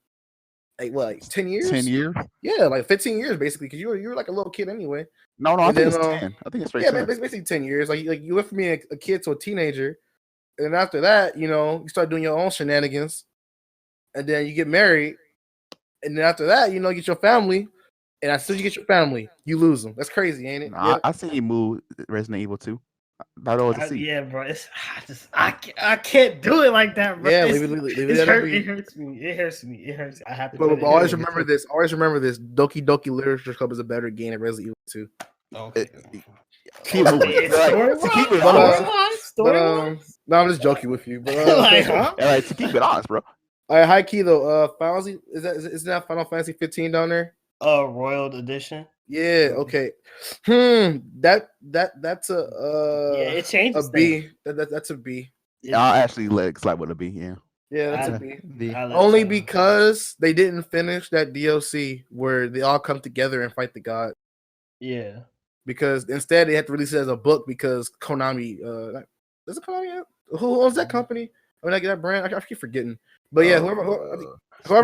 10 years? 10 years? Yeah, like 15 years basically, because you were like a little kid anyway. No, I think it's 10. I think it's right. Yeah, basically 10 years. Like you went from being a kid to a teenager, and after that, you start doing your own shenanigans, and then you get married, and then after that, you get your family, and as soon as you get your family, you lose them. That's crazy, ain't it? No, I see you move Resident Evil 2. That always a C. Yeah, bro. I can't do it like that, bro. Yeah, leave it it hurts me. It hurts me. It hurts. I have to. But always remember this. Always remember this. Doki Doki Literature Club is a better game than Resident Evil 2. Okay. Keep moving. No, I'm just joking with you. But, All right, to keep it honest, bro. All right, high key though. Fantasy is that Final Fantasy 15 down there? Royal Edition. Yeah. Okay. That's a it changes. A B. That's a B. I'll actually let it slide with a B. Yeah. Yeah, that's a B. B. Only because they didn't finish that DLC where they all come together and fight the god. Yeah. Because instead they had to release it as a book because Konami. Is it Konami? Who owns that company? I mean, like that brand. I keep forgetting. But yeah, whoever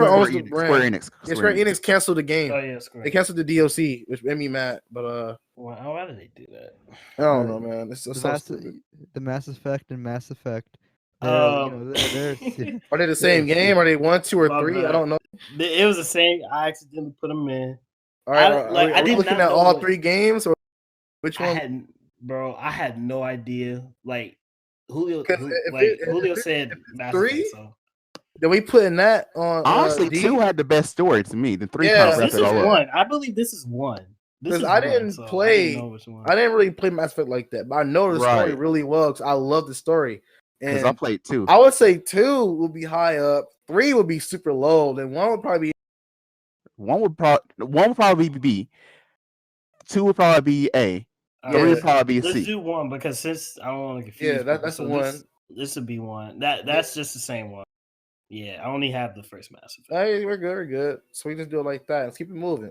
owns the brand, Square Enix. Square Enix canceled the game. Oh yeah, Square. They canceled the DLC, which made me mad. But why did they do that? I don't know, man. It's so the Mass Effect and Mass Effect. They're, they're Are they the same game? Are they 1, 2, or My 3? bad. I don't know. It was the same. I accidentally put them in. All right, I are we did looking not at know all what- 3 games, or which one? I had no idea. Like Julio, 'Cause if Julio it's said Mass 3, Effect, so then we putting that on. Honestly, D? 2 had the best story to me. The 3 Yeah, kind of this wrapped is it all up. one. I believe this is one. Because I didn't know which one. I didn't really play Mass Effect like that, but I know the story really well because I love the story. Because I played 2. I would say 2 would be high up, 3 would be super low, then 1 would probably be. One would probably be B. 2 would probably be A. 3 would probably be C. Let's do 1 because since I don't want to confuse. Yeah, that's so 1. This would be 1. That's just the same one. Yeah, I only have the first Mass Effect. Hey, we're good. So we just do it like that. Let's keep it moving.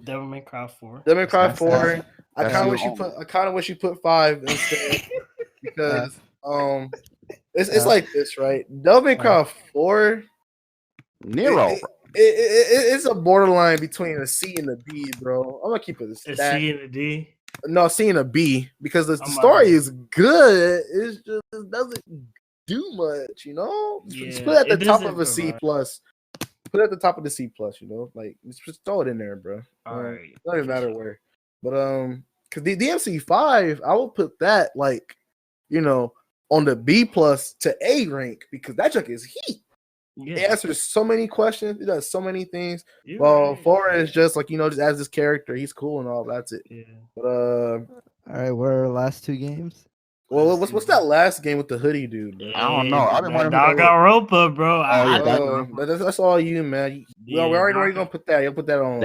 Devil May Cry 4. Devil May Cry 4. I kind That's of wish you put 5 instead because it's like this, right? Devil May Cry 4. Nero. It's a borderline between a C and a B, bro. I'm gonna keep it a C and a D. No, C and a B because the story is good. It doesn't do much, you know. Just put it at the top of a C plus. Put it at the top of the C plus, you know. Like just throw it in there, bro. All right, it doesn't matter where. But because the DMC5, I will put that like, you know, on the B plus to A rank because that junk is heat. Yeah. It answers so many questions. It does so many things. You're well, right. 4 is just like, you know, just as this character, he's cool and all. That's it. Yeah. But all right, what are our last 2 games? Well, what's that last game with the hoodie dude, bro? I don't know. I've been wondering. Danganronpa, bro. That's all you, man. We already gonna put that. You'll put that on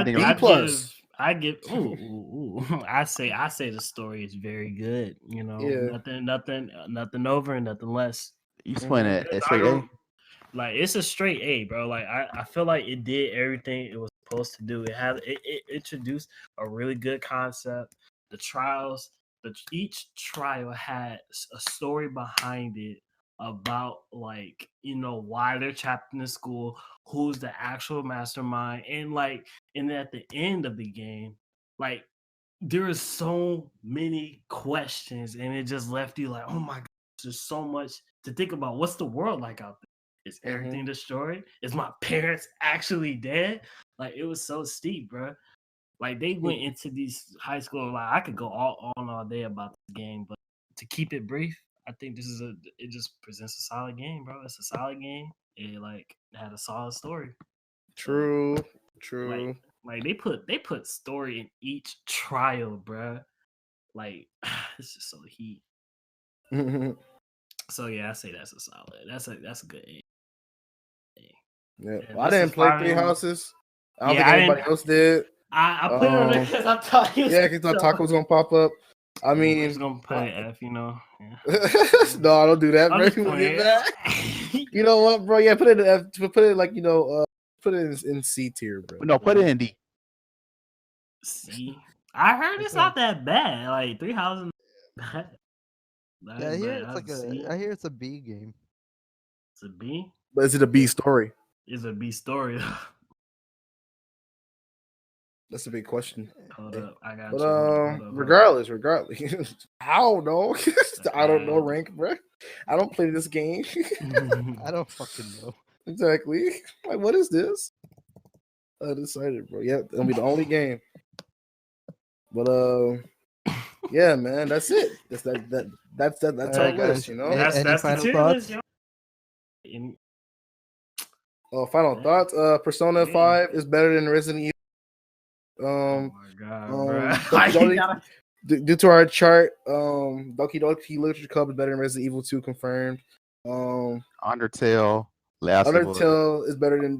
B plus. I give. Ooh. I say the story is very good. You know, nothing over and nothing less. You playing it straight A? Like it's a straight A, bro. Like I feel like it did everything it was supposed to do. It introduced a really good concept. The trials, each trial had a story behind it about, like, you know, why they're trapped in the school, who's the actual mastermind, and at the end of the game, like, there is so many questions, and it just left you like, oh my god, there's so much to think about. What's the world like out there? Is everything destroyed? Is my parents actually dead? Like, it was so steep, bro. Like, they went into these high school, like, I could go all day about the game, but to keep it brief, I think it just presents a solid game, bro. It's a solid game. It had a solid story. True. Like they put story in each trial, bro. Like, it's just so heat. So yeah, I say that's a solid. That's a good A. Yeah, I didn't play Three Houses. I don't think anybody else did. I put it on there because I thought he was. Yeah, because I thought was gonna pop up. I mean, he's gonna play F, you know. Yeah. No, don't do that, bro. You know what, bro? Yeah, put it in F. Put it like, you know, put it in C tier, bro. No, put it in D. C. I heard it's not that bad. Like 3 houses. Bad. Yeah, I hear it's a B game. It's a B. But is it a B story? It's a B story. That's a big question. Hold up, I got but, you. Regardless, I don't know. I don't know rank, bro. I don't play this game. I don't fucking know. Exactly. Like, what is this? Undecided, bro. Yeah, it'll be the only game. But yeah, man, that's it. That's our list, you know. That's the tier list, yo. Final thoughts. Persona 5 is better than Resident Evil. Oh my god, due to our chart, Doki Doki Literature Club is better than Resident Evil 2, confirmed. Undertale is better than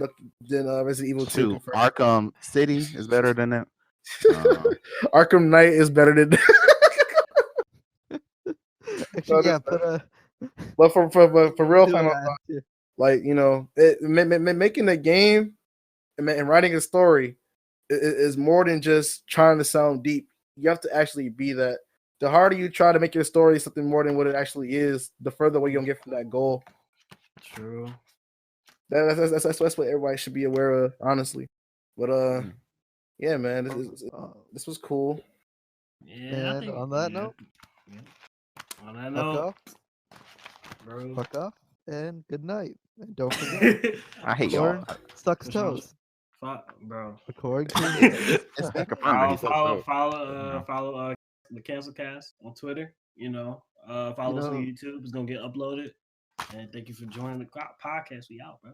Resident Evil 2. Confirmed. Arkham City is better than it. Arkham Knight is better than. Actually, yeah, but for real, final thought, like, you know, making a game and writing a story is more than just trying to sound deep. You have to actually be that the harder you try to make your story something more than what it actually is, the further away you're gonna get from that goal. True. That's what everybody should be aware of, honestly. But yeah, man, this was cool. Yeah, I think, on that note, on that fuck note, off, bro. fuck off, and good night. And don't forget, I hate y'all. Corn sucks What's wrong? toes. Bro. According to It's been confirmed that he sucks toes. Follow the Cancel Cast on Twitter. Follow us on YouTube. It's gonna get uploaded. And thank you for joining the podcast. We out, bro.